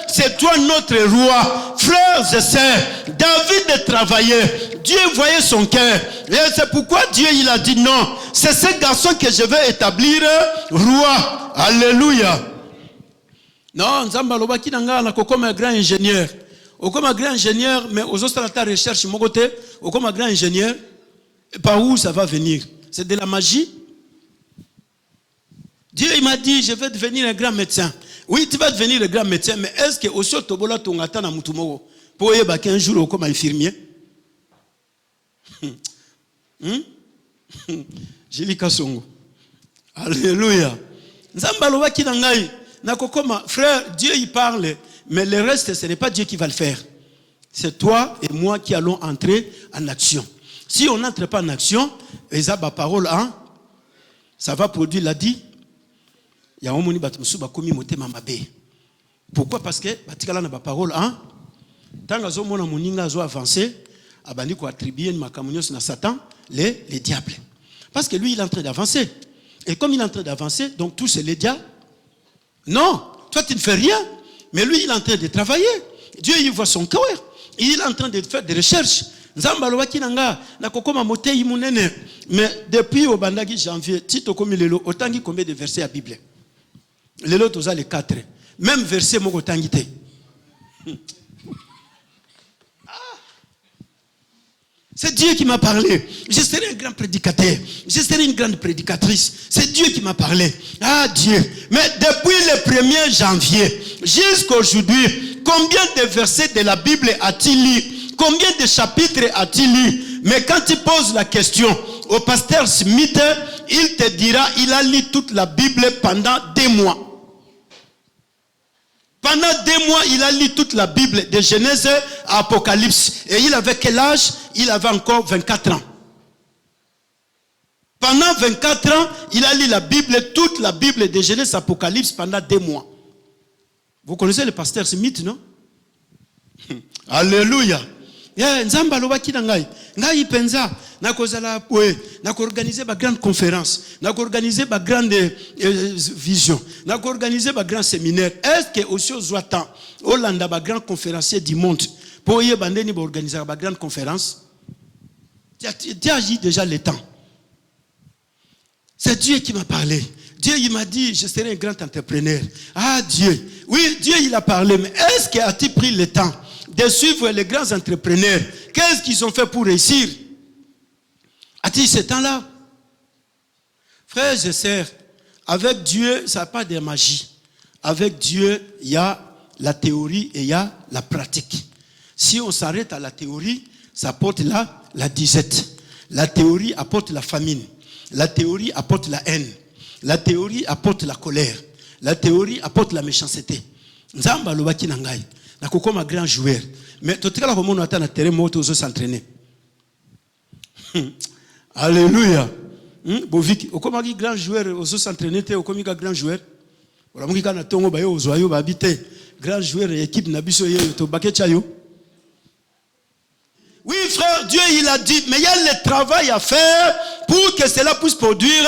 C'est toi notre roi. Frères et sœurs, David travaillait. Dieu voyait son cœur. Et c'est pourquoi Dieu il a dit non. C'est ce garçon que je vais établir roi. Alléluia. Non, Nzamba lobaki nanga na comme un grand ingénieur. Comme un grand ingénieur, mais aux autres la recherche mon côté, comme un grand ingénieur. Par où ça va venir? C'est de la magie. Dieu il m'a dit je vais devenir un grand médecin. Oui, tu vas devenir un grand médecin, mais est-ce que au sol tobola tongata na mutumo pour y avoir 15 jours comme infirmier? Jilika songo. Alléluia. Nzamba loba ki nangai na kokoma frère, Dieu il parle, mais le reste ce n'est pas Dieu qui va le faire. C'est toi et moi qui allons entrer en action. Si on n'entre pas en action, ezaba parole ça va produire la dit. Il y a un moni batmusu bakomi motema mabe. Pourquoi? Parce que batikala na ba parole tant azo mona moninga azo avancer, abandi ko attribuer makamunios na Satan, les diables. Parce que lui il est en train d'avancer. Et comme il est en train d'avancer, donc tout c'est les diables. Non, toi tu ne fais rien. Mais lui, il est en train de travailler. Dieu, il voit son cœur. Il est en train de faire des recherches. Mais depuis au bandagi janvier, Tito comme lelo, autant qu'il combien de versets à la Bible. Lelo, tu as les 4. Même verset, moi, autant qu'il C'est Dieu qui m'a parlé. Je serai un grand prédicateur. Je serai une grande prédicatrice. C'est Dieu qui m'a parlé. Ah Dieu. Mais depuis le 1er janvier jusqu'à aujourd'hui, combien de versets de la Bible a-t-il lu? Combien de chapitres a-t-il lu? Mais quand tu poses la question au pasteur Smith, il te dira, il a lu toute la Bible pendant 2 mois. Pendant 2 mois, il a lu toute la Bible, de Genèse à Apocalypse. Et il avait quel âge? Il avait encore 24 ans. Pendant 24 ans, il a lu la Bible, toute la Bible de Genèse à Apocalypse pendant 2 mois. Vous connaissez le pasteur Smith, non? Alléluia. Nzamba alobaki na ngai penza nakozala organiser ba grande conférence, organiser ba grande vision, organiser ba grand séminaire. Est-ce que aussi aux temps Hollande ba grand conférencier du monde pour y bandeni ba organiser ba grande conférence? Tu agis déjà le temps. C'est Dieu qui m'a parlé. Dieu il m'a dit je serai un grand entrepreneur. Ah Dieu. Oui, Dieu il a parlé, mais est-ce qu'il a-t-il pris le temps de suivre les grands entrepreneurs? Qu'est-ce qu'ils ont fait pour réussir? A-t-il ce temps-là? Frères et sœurs, avec Dieu, ça n'a pas de magie. Avec Dieu, il y a la théorie et il y a la pratique. Si on s'arrête à la théorie, ça apporte la disette. La théorie apporte la famine. La théorie apporte la haine. La théorie apporte la colère. La théorie apporte la méchanceté. Nzamba lobaki na ngai. Nakoko ma grand joueur. Mais totikala ko mono ata na terrain moto ozo s'entraîner. Alléluia. Boviki, okomaki grand joueur ozo s'entraîner te okomika grand joueur. Ola mukika na tongo ba yo ozo ayo ba habiter. Grand joueur équipe na biso yo to bakecha yo. Oui frère, Dieu il a dit, mais il y a le travail à faire pour que cela puisse produire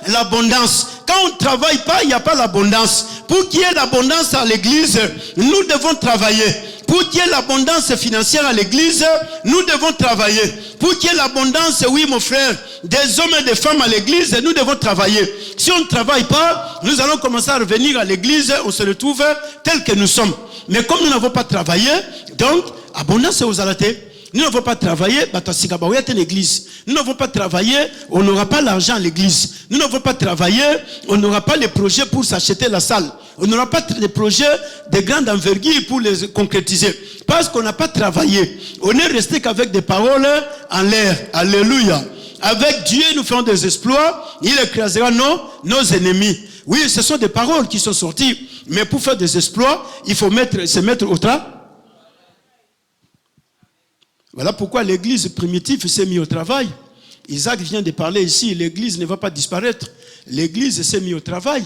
l'abondance. Quand on ne travaille pas, il n'y a pas l'abondance. Pour qu'il y ait l'abondance à l'église, nous devons travailler. Pour qu'il y ait l'abondance financière à l'église, nous devons travailler. Pour qu'il y ait l'abondance, oui mon frère, des hommes et des femmes à l'église, nous devons travailler. Si on ne travaille pas, nous allons commencer à revenir à l'église, on se retrouve tel que nous sommes. Mais comme nous n'avons pas travaillé, donc, abondance aux alatés. Nous n'avons pas travaillé, l'église. Nous n'avons pas travaillé, on n'aura pas l'argent à l'église. Nous n'avons pas travaillé, on n'aura pas les projets pour s'acheter la salle. On n'aura pas de projets de grande envergure pour les concrétiser. Parce qu'on n'a pas travaillé. On est resté qu'avec des paroles en l'air. Alléluia. Avec Dieu, nous ferons des exploits. Il écrasera nos ennemis. Oui, ce sont des paroles qui sont sorties. Mais pour faire des exploits, il faut se mettre au travail. Voilà pourquoi l'église primitive s'est mise au travail. Isaac vient de parler ici, l'église ne va pas disparaître. L'église s'est mise au travail.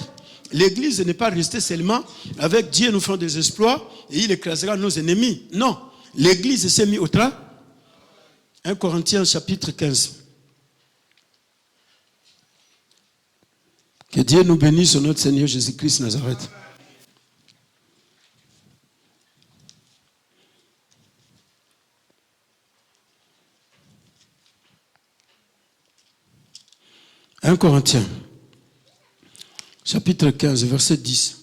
L'église n'est pas restée seulement avec Dieu nous faisons des exploits et il écrasera nos ennemis. Non, l'église s'est mise au travail. 1 Corinthiens chapitre 15. Que Dieu nous bénisse au nom de Seigneur Jésus-Christ Nazareth. « 1 Corinthiens, chapitre 15, verset 10.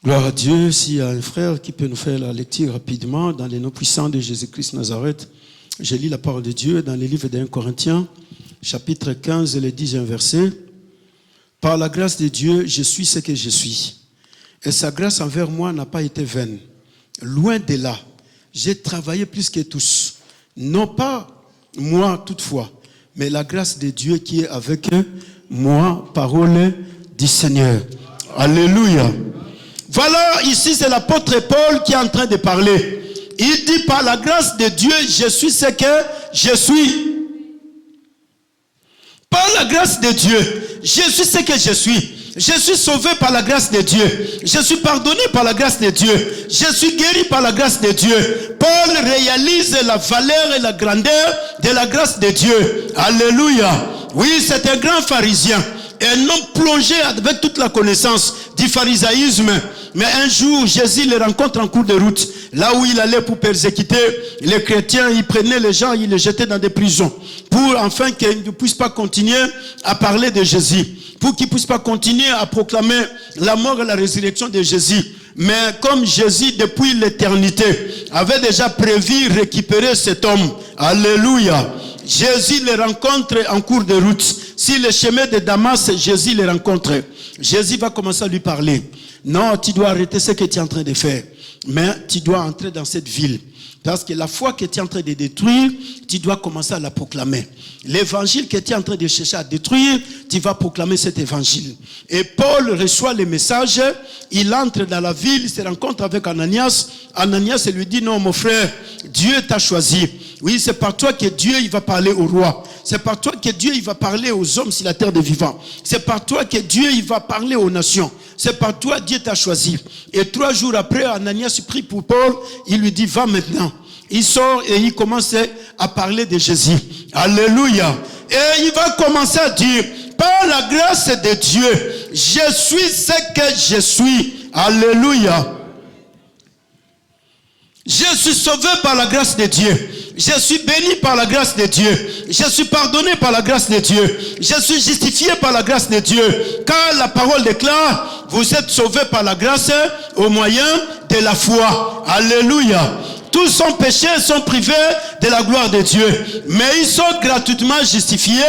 Gloire à Dieu, s'il y a un frère qui peut nous faire la lecture rapidement dans les noms puissants de Jésus-Christ Nazareth. Je lis la parole de Dieu dans les livres d'1 Corinthiens, chapitre 15, le 10e verset. « Par la grâce de Dieu, je suis ce que je suis. Et sa grâce envers moi n'a pas été vaine. Loin de là. J'ai travaillé plus que tous. Non pas moi toutefois, mais la grâce de Dieu qui est avec moi, parole du Seigneur. » Alléluia. Voilà, ici c'est l'apôtre Paul qui est en train de parler. Il dit par la grâce de Dieu, je suis ce que je suis. Par la grâce de Dieu, je suis ce que je suis. Je suis sauvé par la grâce de Dieu. Je suis pardonné par la grâce de Dieu. Je suis guéri par la grâce de Dieu. Paul réalise la valeur et la grandeur de la grâce de Dieu. Alléluia. Oui, c'est un grand pharisien. Un homme plongé avec toute la connaissance du pharisaïsme. Mais un jour, Jésus le rencontre en cours de route. Là où il allait pour persécuter les chrétiens, il prenait les gens, il les jetait dans des prisons. Pour enfin qu'ils ne puissent pas continuer à parler de Jésus. Pour qu'ils ne puissent pas continuer à proclamer la mort et la résurrection de Jésus. Mais comme Jésus, depuis l'éternité, avait déjà prévu récupérer cet homme. Alléluia. Jésus les rencontre en cours de route. Si le chemin de Damas, Jésus les rencontre. Jésus va commencer à lui parler. Non, tu dois arrêter ce que tu es en train de faire. Mais tu dois entrer dans cette ville. Parce que la foi que tu es en train de détruire, tu dois commencer à la proclamer. L'évangile que tu es en train de chercher à détruire, tu vas proclamer cet évangile. Et Paul reçoit le message, il entre dans la ville, il se rencontre avec Ananias. Ananias lui dit, non mon frère, Dieu t'a choisi. Oui, c'est par toi que Dieu il va parler au roi. C'est par toi que Dieu il va parler aux hommes sur la terre des vivants. C'est par toi que Dieu il va parler aux nations. C'est par toi Dieu t'a choisi. Et 3 jours après, Ananias prie pour Paul. Il lui dit, va maintenant. Il sort et il commence à parler de Jésus. Alléluia. Et il va commencer à dire, par la grâce de Dieu, je suis ce que je suis. Alléluia. Je suis sauvé par la grâce de Dieu. Je suis béni par la grâce de Dieu. Je suis pardonné par la grâce de Dieu. Je suis justifié par la grâce de Dieu. Car la parole déclare, vous êtes sauvés par la grâce au moyen de la foi. Alléluia. Tous sans péché sont privés de la gloire de Dieu. Mais ils sont gratuitement justifiés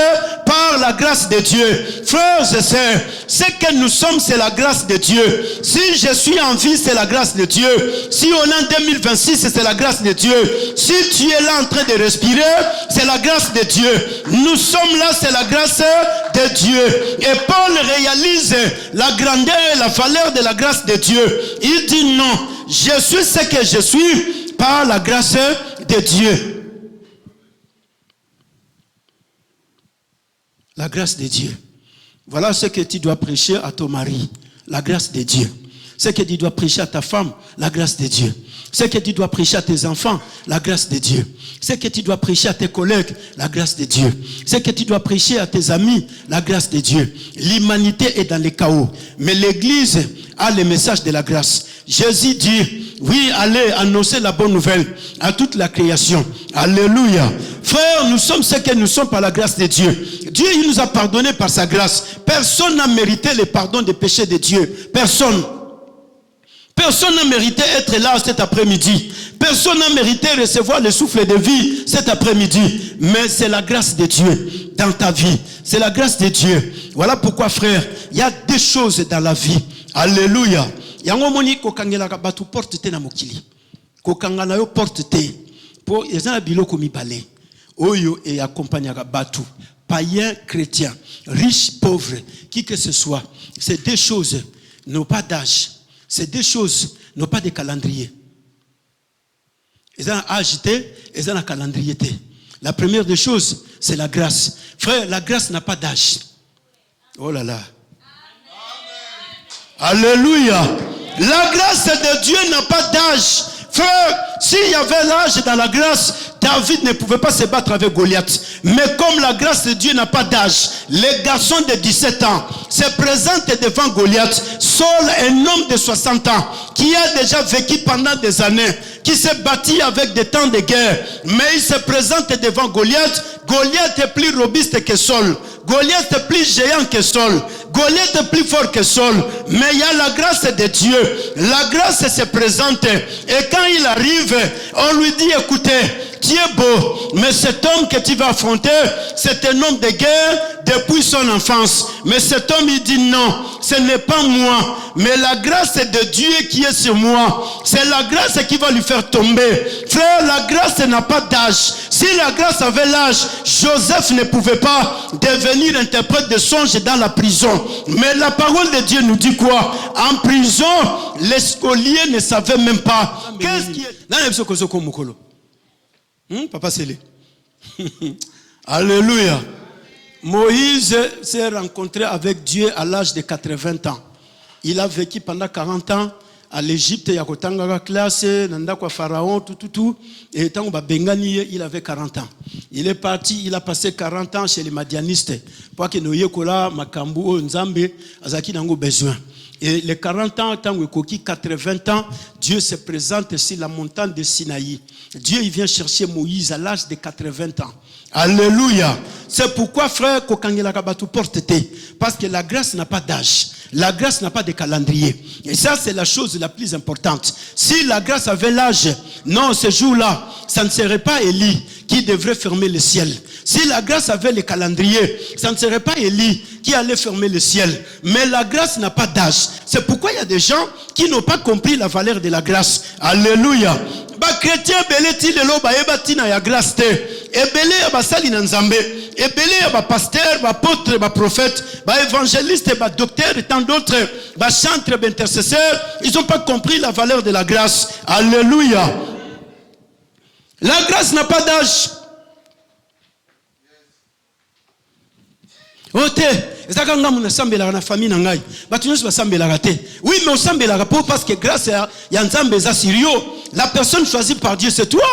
par la grâce de Dieu. Frères et sœurs, ce que nous sommes, c'est la grâce de Dieu. Si je suis en vie, c'est la grâce de Dieu. Si on est en 2026, c'est la grâce de Dieu. Si tu es là en train de respirer, c'est la grâce de Dieu. Nous sommes là, c'est la grâce de Dieu. Et Paul réalise la grandeur et la valeur de la grâce de Dieu. Il dit non, je suis ce que je suis par la grâce de Dieu. La grâce de Dieu. Voilà ce que tu dois prêcher à ton mari. La grâce de Dieu. Ce que tu dois prêcher à ta femme. La grâce de Dieu. Ce que tu dois prêcher à tes enfants. La grâce de Dieu. Ce que tu dois prêcher à tes collègues. La grâce de Dieu. Ce que tu dois prêcher à tes amis. La grâce de Dieu. L'humanité est dans le chaos. Mais l'église a le message de la grâce. Jésus dit, oui, allez annoncer la bonne nouvelle à toute la création. Alléluia. Frères, nous sommes ce que nous sommes par la grâce de Dieu. Dieu, il nous a pardonné par sa grâce. Personne n'a mérité le pardon des péchés de Dieu. Personne. Personne n'a mérité être là cet après-midi. Personne n'a mérité recevoir le souffle de vie cet après-midi. Mais c'est la grâce de Dieu dans ta vie. C'est la grâce de Dieu. Voilà pourquoi, frère, il y a des choses dans la vie. Alléluia. Yango moni kokangelaka batu porte te na mokili. Kokangana yo porte te. Po ezana biloko mibale. Oyo e accompagnaka batu. Païen, chrétien, riche, pauvre, qui que ce soit. Ces deux choses n'ont pas d'âge. Ces deux choses n'ont pas de calendrier. Ezana âge te, ezana calendrier te. La première des choses, c'est la grâce. Frère, la grâce n'a pas d'âge. Oh là là. Alléluia. La grâce de Dieu n'a pas d'âge. Frère, s'il y avait l'âge dans la grâce, David ne pouvait pas se battre avec Goliath. Mais comme la grâce de Dieu n'a pas d'âge, les garçons de 17 ans se présentent devant Goliath. Saul, un homme de 60 ans, qui a déjà vécu pendant des années, qui s'est battu avec des temps de guerre. Mais il se présente devant Goliath. Goliath est plus robuste que Saul. Goliath est plus géant que Saul. Goliath est plus fort que Saul. Mais il y a la grâce de Dieu. La grâce se présente. Et quand il arrive, on lui dit, écoutez, tu es beau, mais cet homme que tu vas affronter, c'est un homme de guerre depuis son enfance. Mais cet homme, il dit non, ce n'est pas moi, mais la grâce de Dieu qui est sur moi. C'est la grâce qui va lui faire tomber. Frère, la grâce n'a pas d'âge. Si la grâce avait l'âge, Joseph ne pouvait pas devenir interprète de songes dans la prison. Mais la parole de Dieu nous dit quoi? En prison, les spoliés ne savaient même pas. Qu'est-ce qui est... Papa Sélé. Alléluia. Moïse s'est rencontré avec Dieu à l'âge de 80 ans. Il a vécu pendant 40 ans à l'Égypte, il y a une classe, il pharaon, tout. Et tant Bengani, il avait 40 ans. Il est parti, il a passé 40 ans chez les Madianistes. Pour que nous ayons Makambu, Nzambe, Azaki n'ango besoin. Et les 40 ans, tant que 80 ans, Dieu se présente sur la montagne de Sinaï. Dieu, il vient chercher Moïse à l'âge de 80 ans. Alléluia. C'est pourquoi, frère, parce que la grâce n'a pas d'âge. La grâce n'a pas de calendrier. Et ça, c'est la chose la plus importante. Si la grâce avait l'âge, non, ce jour-là, ça ne serait pas Élie qui devrait fermer le ciel. Si la grâce avait le calendrier, ça ne serait pas Élie qui allait fermer le ciel. Mais la grâce n'a pas d'âge. C'est pourquoi il y a des gens qui n'ont pas compris la valeur de la grâce. Alléluia. Ba chrétien belé ti lelo ba yeba tina ya grâce te. Ebele ya basali na nzambe. Ebele ya ba pasteur, ba apôtre, ba prophète, ba évangéliste, ba docteur et tant d'autres, ba chantre, ba intercesseur, ils n'ont pas compris la valeur de la grâce. Alléluia. La grâce n'a pas d'âge. Ote, ezaka nga muna sambela na famille na ngai. Batu nyonso basambela te. Oui, mais on sambela parce que grâce ya nzambe za sirio, la personne choisie par Dieu c'est toi.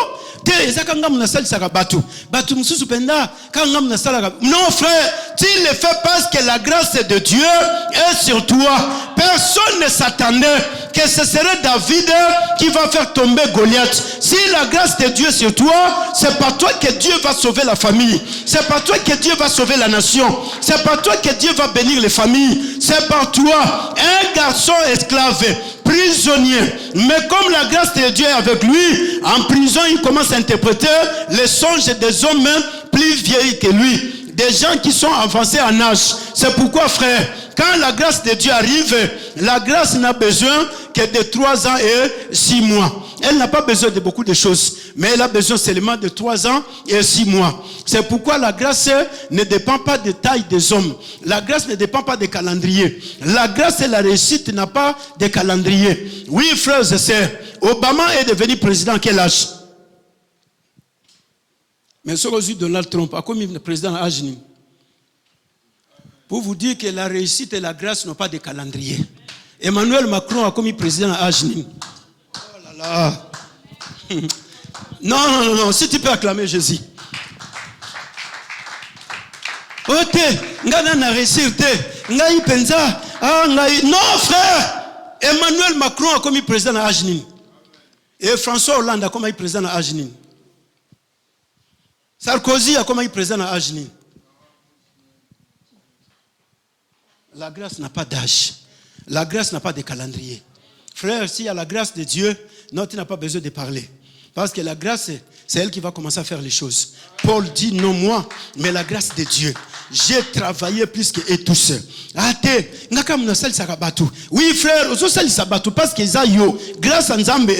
Te ezaka nga muna sali saka batu. Batu mususu penda ka nga muna sala. Non frère, tu le fais parce que la grâce de Dieu est sur toi. Personne ne s'attendait que ce serait David qui va faire tomber Goliath. Si la grâce de Dieu est sur toi, c'est par toi que Dieu va sauver la famille. C'est par toi que Dieu va sauver la nation. C'est par toi que Dieu va bénir les familles. C'est par toi. Un garçon esclave, prisonnier. Mais comme la grâce de Dieu est avec lui, en prison, il commence à interpréter les songes des hommes plus vieillis que lui. Des gens qui sont avancés en âge. C'est pourquoi, frère, quand la grâce de Dieu arrive, la grâce n'a besoin que de 3 ans et 6 mois. Elle n'a pas besoin de beaucoup de choses, mais elle a besoin seulement de 3 ans et 6 mois. C'est pourquoi la grâce ne dépend pas de taille des hommes. La grâce ne dépend pas des calendriers. La grâce et la réussite n'a pas de calendrier. Oui, frères et sœurs, Obama est devenu président à quel âge? Mais ce que Donald Trump a commis le président à Agenin. Pour vous dire que la réussite et la grâce n'ont pas de calendrier. Emmanuel Macron a commis président à Agenin. Oh là là. Non, si tu peux acclamer Jésus. Ok, ngana na réussite. Ngai penza. Non frère. Emmanuel Macron a commis président à Agenin. Et François Hollande a commis président à Agenin. Sarkozy a commis président à Agenin. La grâce n'a pas d'âge. La grâce n'a pas de calendrier. Frère, s'il y a la grâce de Dieu, non, tu n'as pas besoin de parler. Parce que la grâce, c'est elle qui va commencer à faire les choses. Paul dit, non moi, mais la grâce de Dieu. J'ai travaillé plus que eux tous. Oui frère, parce que grâce à Nzambe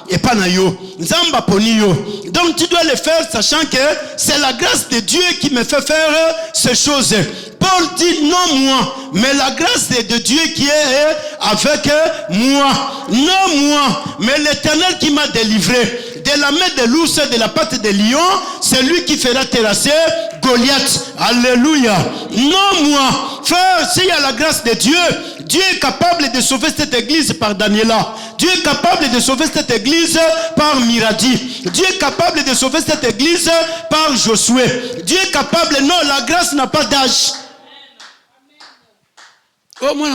et pas na yo. Nzamba poni yo. Donc tu dois le faire sachant que c'est la grâce de Dieu qui me fait faire ces choses. Paul dit non moi, mais la grâce de Dieu qui est avec moi. Non moi, mais l'Éternel qui m'a délivré de la main de l'ours et de la patte de lion, c'est lui qui fera terrasser Goliath. Alléluia. Non moi, frère, s'il y a la grâce de Dieu, Dieu est capable de sauver cette église par Daniela. Dieu est capable de sauver cette église par Miradi. Dieu est capable de sauver cette église par Josué. Dieu est capable, non, la grâce n'a pas d'âge. Oh, moi,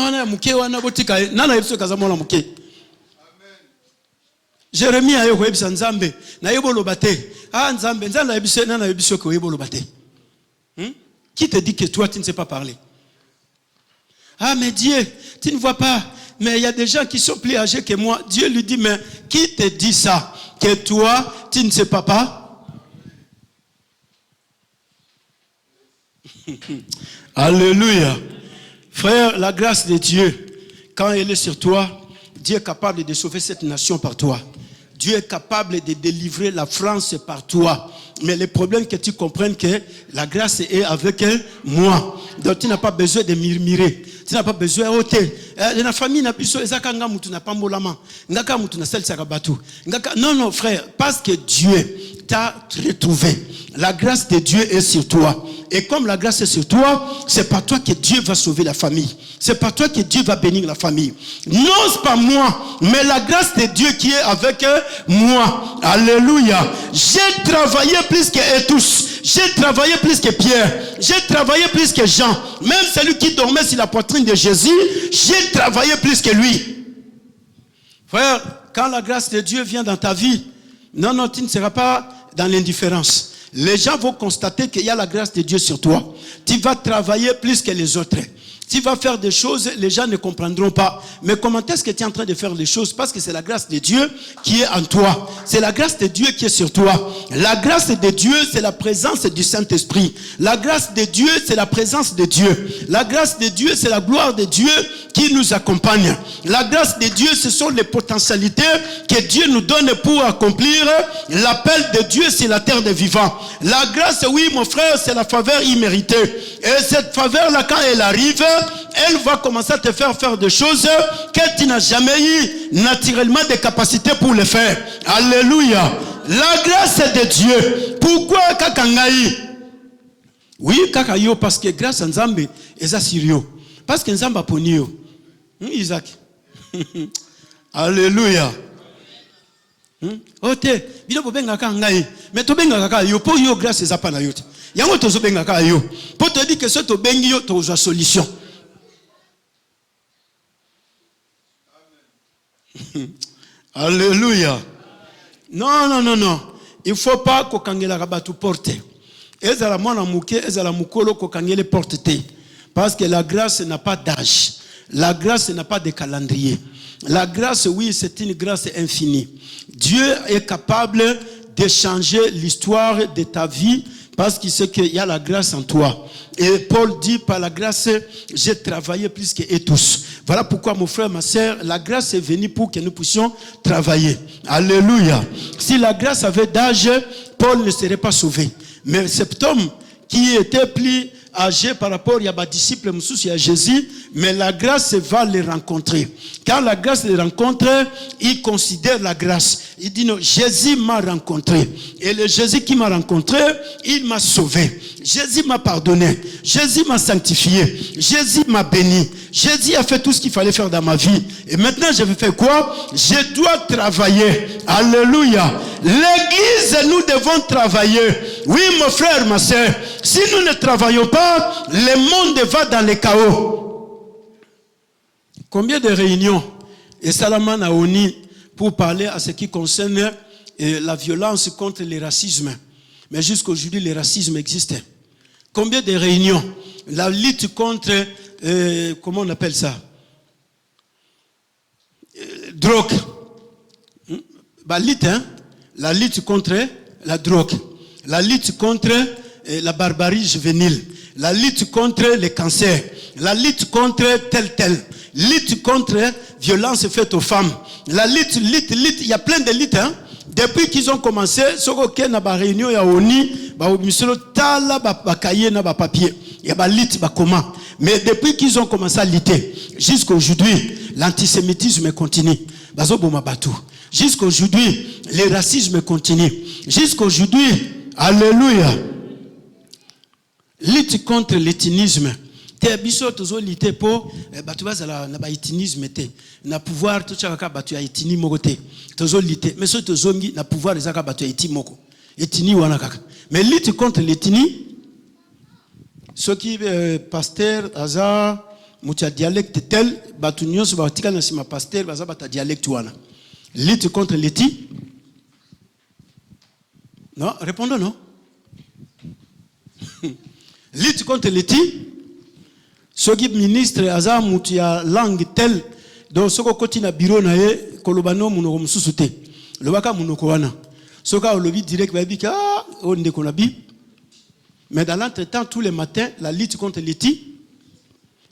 Jérémie a eu Nzambe. Na yebo lobate. Ah, Nzambe, Nzambe a eu na yebo ko yebo lobate. Qui te dit que toi, tu ne sais pas parler? Ah, mais Dieu, tu ne vois pas. Mais il y a des gens qui sont plus âgés que moi. Dieu lui dit, mais qui te dit ça? Que toi, tu ne sais pas? Alléluia. Frère, la grâce de Dieu, quand elle est sur toi, Dieu est capable de sauver cette nation par toi. Dieu est capable de délivrer la France par toi. Mais le problème que tu comprennes que la grâce est avec moi. Donc tu n'as pas besoin de murmurer. Tu n'as pas besoin de la famille n'a plus non, non, frère, parce que Dieu t'a retrouvé. La grâce de Dieu est sur toi. Et comme la grâce est sur toi, c'est par toi que Dieu va sauver la famille. C'est par toi que Dieu va bénir la famille. Non, c'est pas moi, mais la grâce de Dieu qui est avec moi. Alléluia. J'ai travaillé plus que tous. J'ai travaillé plus que Pierre. J'ai travaillé plus que Jean. Même celui qui dormait sur la poitrine de Jésus, j'ai travaillé plus que lui. Frère, quand la grâce de Dieu vient dans ta vie, non, non, tu ne seras pas dans l'indifférence. Les gens vont constater qu'il y a la grâce de Dieu sur toi. Tu vas travailler plus que les autres. Tu vas faire des choses, les gens ne comprendront pas. Mais comment est-ce que tu es en train de faire les choses? Parce que c'est la grâce de Dieu qui est en toi. C'est la grâce de Dieu qui est sur toi. La grâce de Dieu, c'est la présence du Saint-Esprit. La grâce de Dieu, c'est la présence de Dieu. La grâce de Dieu, c'est la gloire de Dieu qui nous accompagne. La grâce de Dieu, ce sont les potentialités que Dieu nous donne pour accomplir l'appel de Dieu sur la terre des vivants. La grâce, oui, mon frère, c'est la faveur imméritée. Et cette faveur-là, quand elle arrive, elle va commencer à te faire des choses que tu n'as jamais eu naturellement des capacités pour le faire. Alléluia. La grâce de Dieu. Pourquoi kakangai? Oui, kakayo, parce que grâce à Nzambe, eza sirio. Parce que Nzamba ponio. Isaac. Alléluia. Ote, bino bobenga kangai. Mais to benga kakayo, po yo grâce eza pa na yote. Yango tozo benga kakayo. Pour te dire que ce to bengi yo to solution. Alléluia. Non, non, non, non. Il ne faut pas kokangela rabatu porte. Ezala mwana muke, ezala mukolo kokangele porte. Parce que la grâce n'a pas d'âge. La grâce n'a pas de calendrier. La grâce, oui, c'est une grâce infinie. Dieu est capable de changer l'histoire de ta vie parce qu'il sait qu'il y a la grâce en toi. Et Paul dit, par la grâce, j'ai travaillé plus que tous. Voilà pourquoi, mon frère, ma soeur, la grâce est venue pour que nous puissions travailler. Alléluia. Si la grâce avait d'âge, Paul ne serait pas sauvé. Mais cet homme qui était plus âgé par rapport à des disciples à Jésus, mais la grâce va les rencontrer. Quand la grâce les rencontre, il considère la grâce. Il dit non, Jésus m'a rencontré. Et le Jésus qui m'a rencontré, il m'a sauvé. Jésus m'a pardonné. Jésus m'a sanctifié. Jésus m'a béni. Jésus a fait tout ce qu'il fallait faire dans ma vie. Et maintenant, je vais faire quoi? Je dois travailler. Alléluia. L'église, nous devons travailler. Oui, mon frère, ma soeur. Si nous ne travaillons pas, le monde va dans le chaos. Combien de réunions et Salaman a uni pour parler à ce qui concerne la violence contre le racisme. Mais jusqu'aujourd'hui, le racisme existait. Combien de réunions? La lutte contre, comment on appelle ça? Drogue. La lutte contre la drogue. La lutte contre la barbarie juvénile. La lutte contre le cancer. La lutte contre tel. Lutte contre violence faite aux femmes. La lutte, il y a plein de luttes, hein. Depuis qu'ils ont commencé, ce qu'on a na ba réunion ya oni, ba misolo tala ba cahier na ba papier. Il y a ba lutte ba comment. Mais depuis qu'ils ont commencé à lutter, jusqu'aujourd'hui, l'antisémitisme continue. Bazo boma batou. Jusqu'aujourd'hui, le racisme continue. Jusqu'aujourd'hui, alléluia. Lutte contre l'éthinisme. Te biso tozo lité po batu bazala na ba itinisme te na pouvoir to chaka batu ya itini moko te tozo lité mais so tozongi na pouvoir ezaka batu ya itini moko etini wana kaka mais lutte contre l'étini ce qui pasteur aza mucha dialecte tel batu nyonso batika na sima pasteur baza bata dialecte wana lutte contre l'étini. Non, répondons non. Lutte contre l'étini. Ce qui ministre aza mutu ya langue tel donc soko koti na bureau na ye kolobano munoko mususu te lobaka munoko wana soka olobi direct ba bika on ndeko na bi mais dans l'entretemps tous les matins la lutte contre l'éthique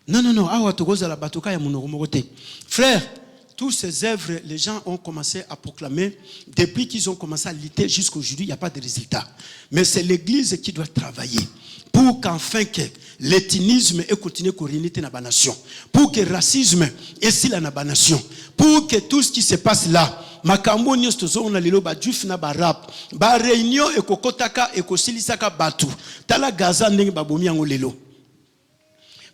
non awa tokoza la batoka ya munoko moko te frère. Toutes ces œuvres, les gens ont commencé à proclamer. Depuis qu'ils ont commencé à lutter jusqu'à aujourd'hui, il n'y a pas de résultat. Mais c'est l'église qui doit travailler pour qu'enfin que l'étinisme et continue à régner dans la nation. Pour que le racisme est si la nation. Pour que tout ce qui se passe là, makambo nyos tozo na lelo ba juif na ba rap ba réunion e kokotaka e kosilisaka batu tala Gaza ndenge babomi yango lelo.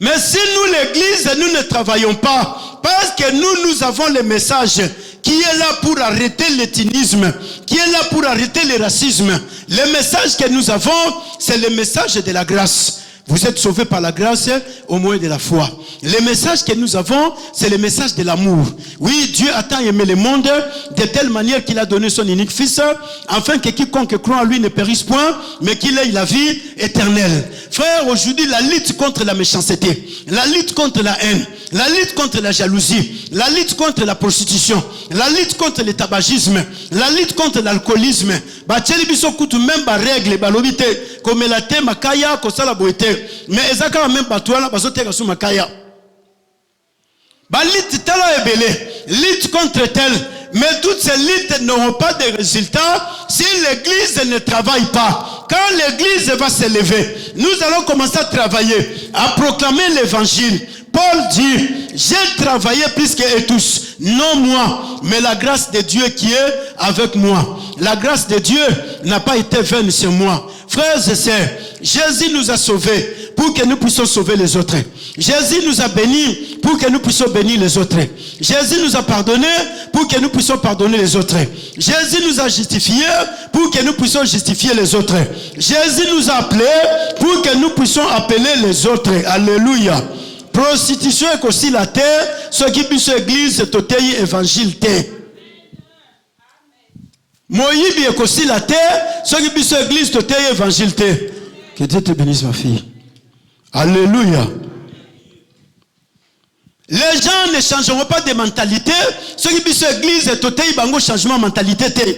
Mais si nous l'église nous ne travaillons pas parce que nous avons le message qui est là pour arrêter l'étinisme, qui est là pour arrêter le racisme. Le message que nous avons, c'est le message de la grâce. Vous êtes sauvés par la grâce au moyen de la foi. Le message que nous avons, c'est le message de l'amour. Oui, Dieu a tant aimé le monde de telle manière qu'il a donné son unique fils, afin que quiconque croit en lui ne périsse point, mais qu'il ait la vie éternelle. Frère, aujourd'hui, la lutte contre la méchanceté, la lutte contre la haine, la lutte contre la jalousie, la lutte contre la prostitution, la lutte contre le tabagisme, la lutte contre l'alcoolisme, même ba règle, ba lobité, comme la thème makaya, kosa la boité. Mais ezaka même batouana bazoteka sous makaya. Ba lutte tala ebele, lutte contre tel, mais toutes ces luttes n'auront pas de résultats si l'église ne travaille pas. Quand l'église va se lever, nous allons commencer à travailler, à proclamer l'évangile. Paul dit, j'ai travaillé plus que tous, non moi, mais la grâce de Dieu qui est avec moi. La grâce de Dieu n'a pas été vaine sur moi. Frères et sœurs, Jésus nous a sauvés pour que nous puissions sauver les autres. Jésus nous a bénis pour que nous puissions bénir les autres. Jésus nous a pardonné pour que nous puissions pardonner les autres. Jésus nous a justifiés pour que nous puissions justifier les autres. Jésus nous a appelés pour que nous puissions appeler les autres. Alléluia. Prostitution est aussi la terre, ce qui puisse église, totei évangile terre. Moïbi est aussi la terre, ce qui puisse église, totei évangile terre. Que Dieu te bénisse, ma fille. Alléluia. Les gens ne changeront pas de mentalité, ce qui puisse église, totei bango changement de mentalité terre.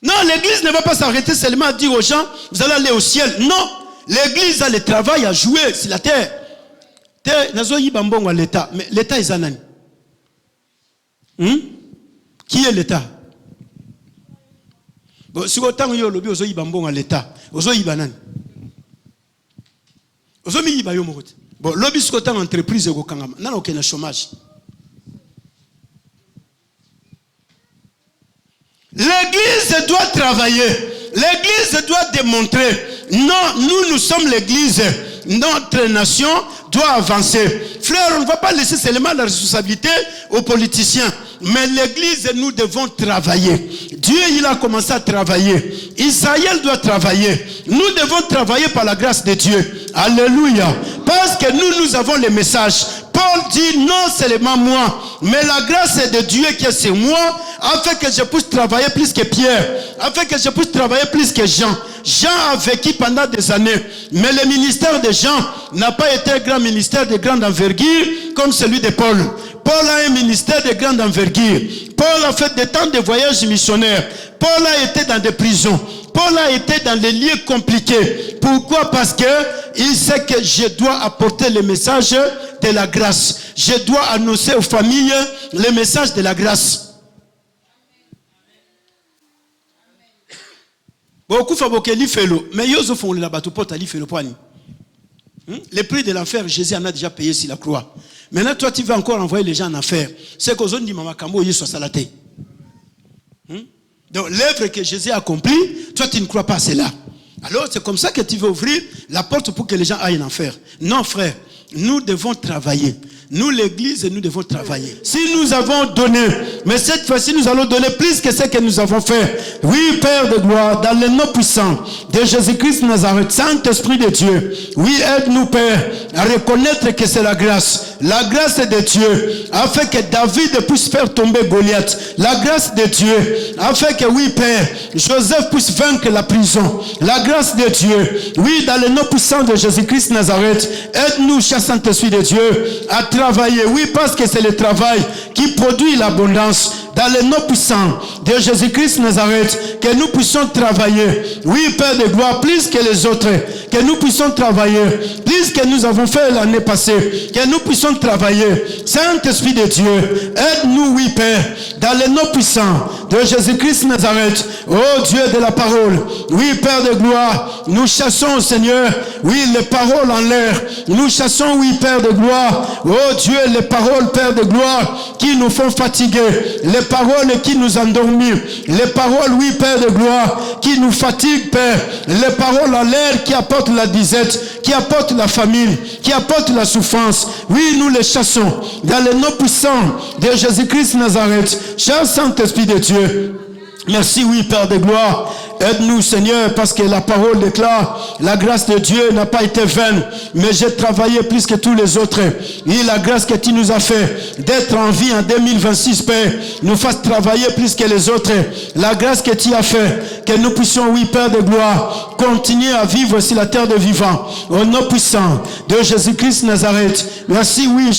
Non, l'église ne va pas s'arrêter seulement à dire aux gens, vous allez aller au ciel. Non. L'église a le travail à jouer sur la terre. L'État. Mais l'État est anani. Qui est l'État? Si vous avez lobby, vous avez l'État. Vous avez l'État. Vous avez l'État. Bon, lobby, si vous avez entreprise, vous avez aucun chômage. L'église doit travailler. L'église doit démontrer. Non, nous sommes l'église. Notre nation doit avancer. Frère, on ne va pas laisser seulement la responsabilité aux politiciens. Mais l'église, nous devons travailler. Dieu, il a commencé à travailler. Israël doit travailler. Nous devons travailler par la grâce de Dieu. Alléluia. Parce que nous avons le message. Paul dit non seulement moi, mais la grâce de Dieu qui est sur moi, afin que je puisse travailler plus que Pierre, afin que je puisse travailler plus que Jean. Jean a vécu pendant des années, mais le ministère de Jean n'a pas été un grand ministère de grande envergure comme celui de Paul. Paul a un ministère de grande envergure. Paul a fait des temps de voyages missionnaires. Paul a été dans des prisons. Paul a été dans des lieux compliqués. Pourquoi? Parce que il sait que je dois apporter le message de la grâce. Je dois annoncer aux familles le message de la grâce. Beaucoup fabriquent l'ifelo, mais ils font la bateau porte à l'ifelo poigne. Le prix de l'enfer, Jésus en a déjà payé sur la croix. Maintenant, toi, tu vas encore envoyer les gens en enfer. C'est qu'aux autres dit Mama Kambo, ils sont salatés. Donc, l'œuvre que Jésus a accomplie, toi, tu ne crois pas à cela. Alors, c'est comme ça que tu veux ouvrir la porte pour que les gens aillent en enfer. Non, frère, nous devons travailler. Nous, l'église, nous devons travailler. Si nous avons donné, mais cette fois-ci, nous allons donner plus que ce que nous avons fait. Oui, Père de gloire, dans le nom puissant de Jésus-Christ de Nazareth, Saint-Esprit de Dieu. Oui, aide-nous, Père, à reconnaître que c'est la grâce. La grâce de Dieu, afin que David puisse faire tomber Goliath. La grâce de Dieu, afin que, oui, Père, Joseph puisse vaincre la prison. La grâce de Dieu, oui, dans le nom puissant de Jésus-Christ de Nazareth, aide-nous, cher Saint-Esprit de Dieu, à travailler, oui, parce que c'est le travail qui produit l'abondance. Dans le nom puissant de Jésus-Christ de Nazareth, que nous puissions travailler, oui, Père de gloire, plus que les autres, que nous puissions travailler, plus que nous avons fait l'année passée, que nous puissions travailler. Saint-Esprit de Dieu, aide-nous, oui, Père, dans les noms puissants de Jésus-Christ Nazareth. Oh Dieu de la parole, oui, Père de gloire, nous chassons, Seigneur, oui, les paroles en l'air. Nous chassons, oui, Père de gloire, oh Dieu, les paroles, Père de gloire, qui nous font fatiguer, les paroles qui nous endormissent, les paroles, oui, Père de gloire, qui nous fatiguent, Père, les paroles en l'air qui apportent la disette, qui apportent la famine, qui apportent la souffrance. Oui, nous les chassons dans le nom puissant de Jésus-Christ Nazareth. Cher Saint-Esprit de Dieu, merci, oui, Père de gloire. Aide-nous, Seigneur, parce que la parole déclare, la grâce de Dieu n'a pas été vaine, mais j'ai travaillé plus que tous les autres. Et la grâce que tu nous as fait d'être en vie en 2026, Père, nous fasse travailler plus que les autres. La grâce que tu as fait, que nous puissions, oui, Père de gloire, continuer à vivre sur la terre de vivants. Au nom puissant de Jésus-Christ Nazareth. Merci, oui.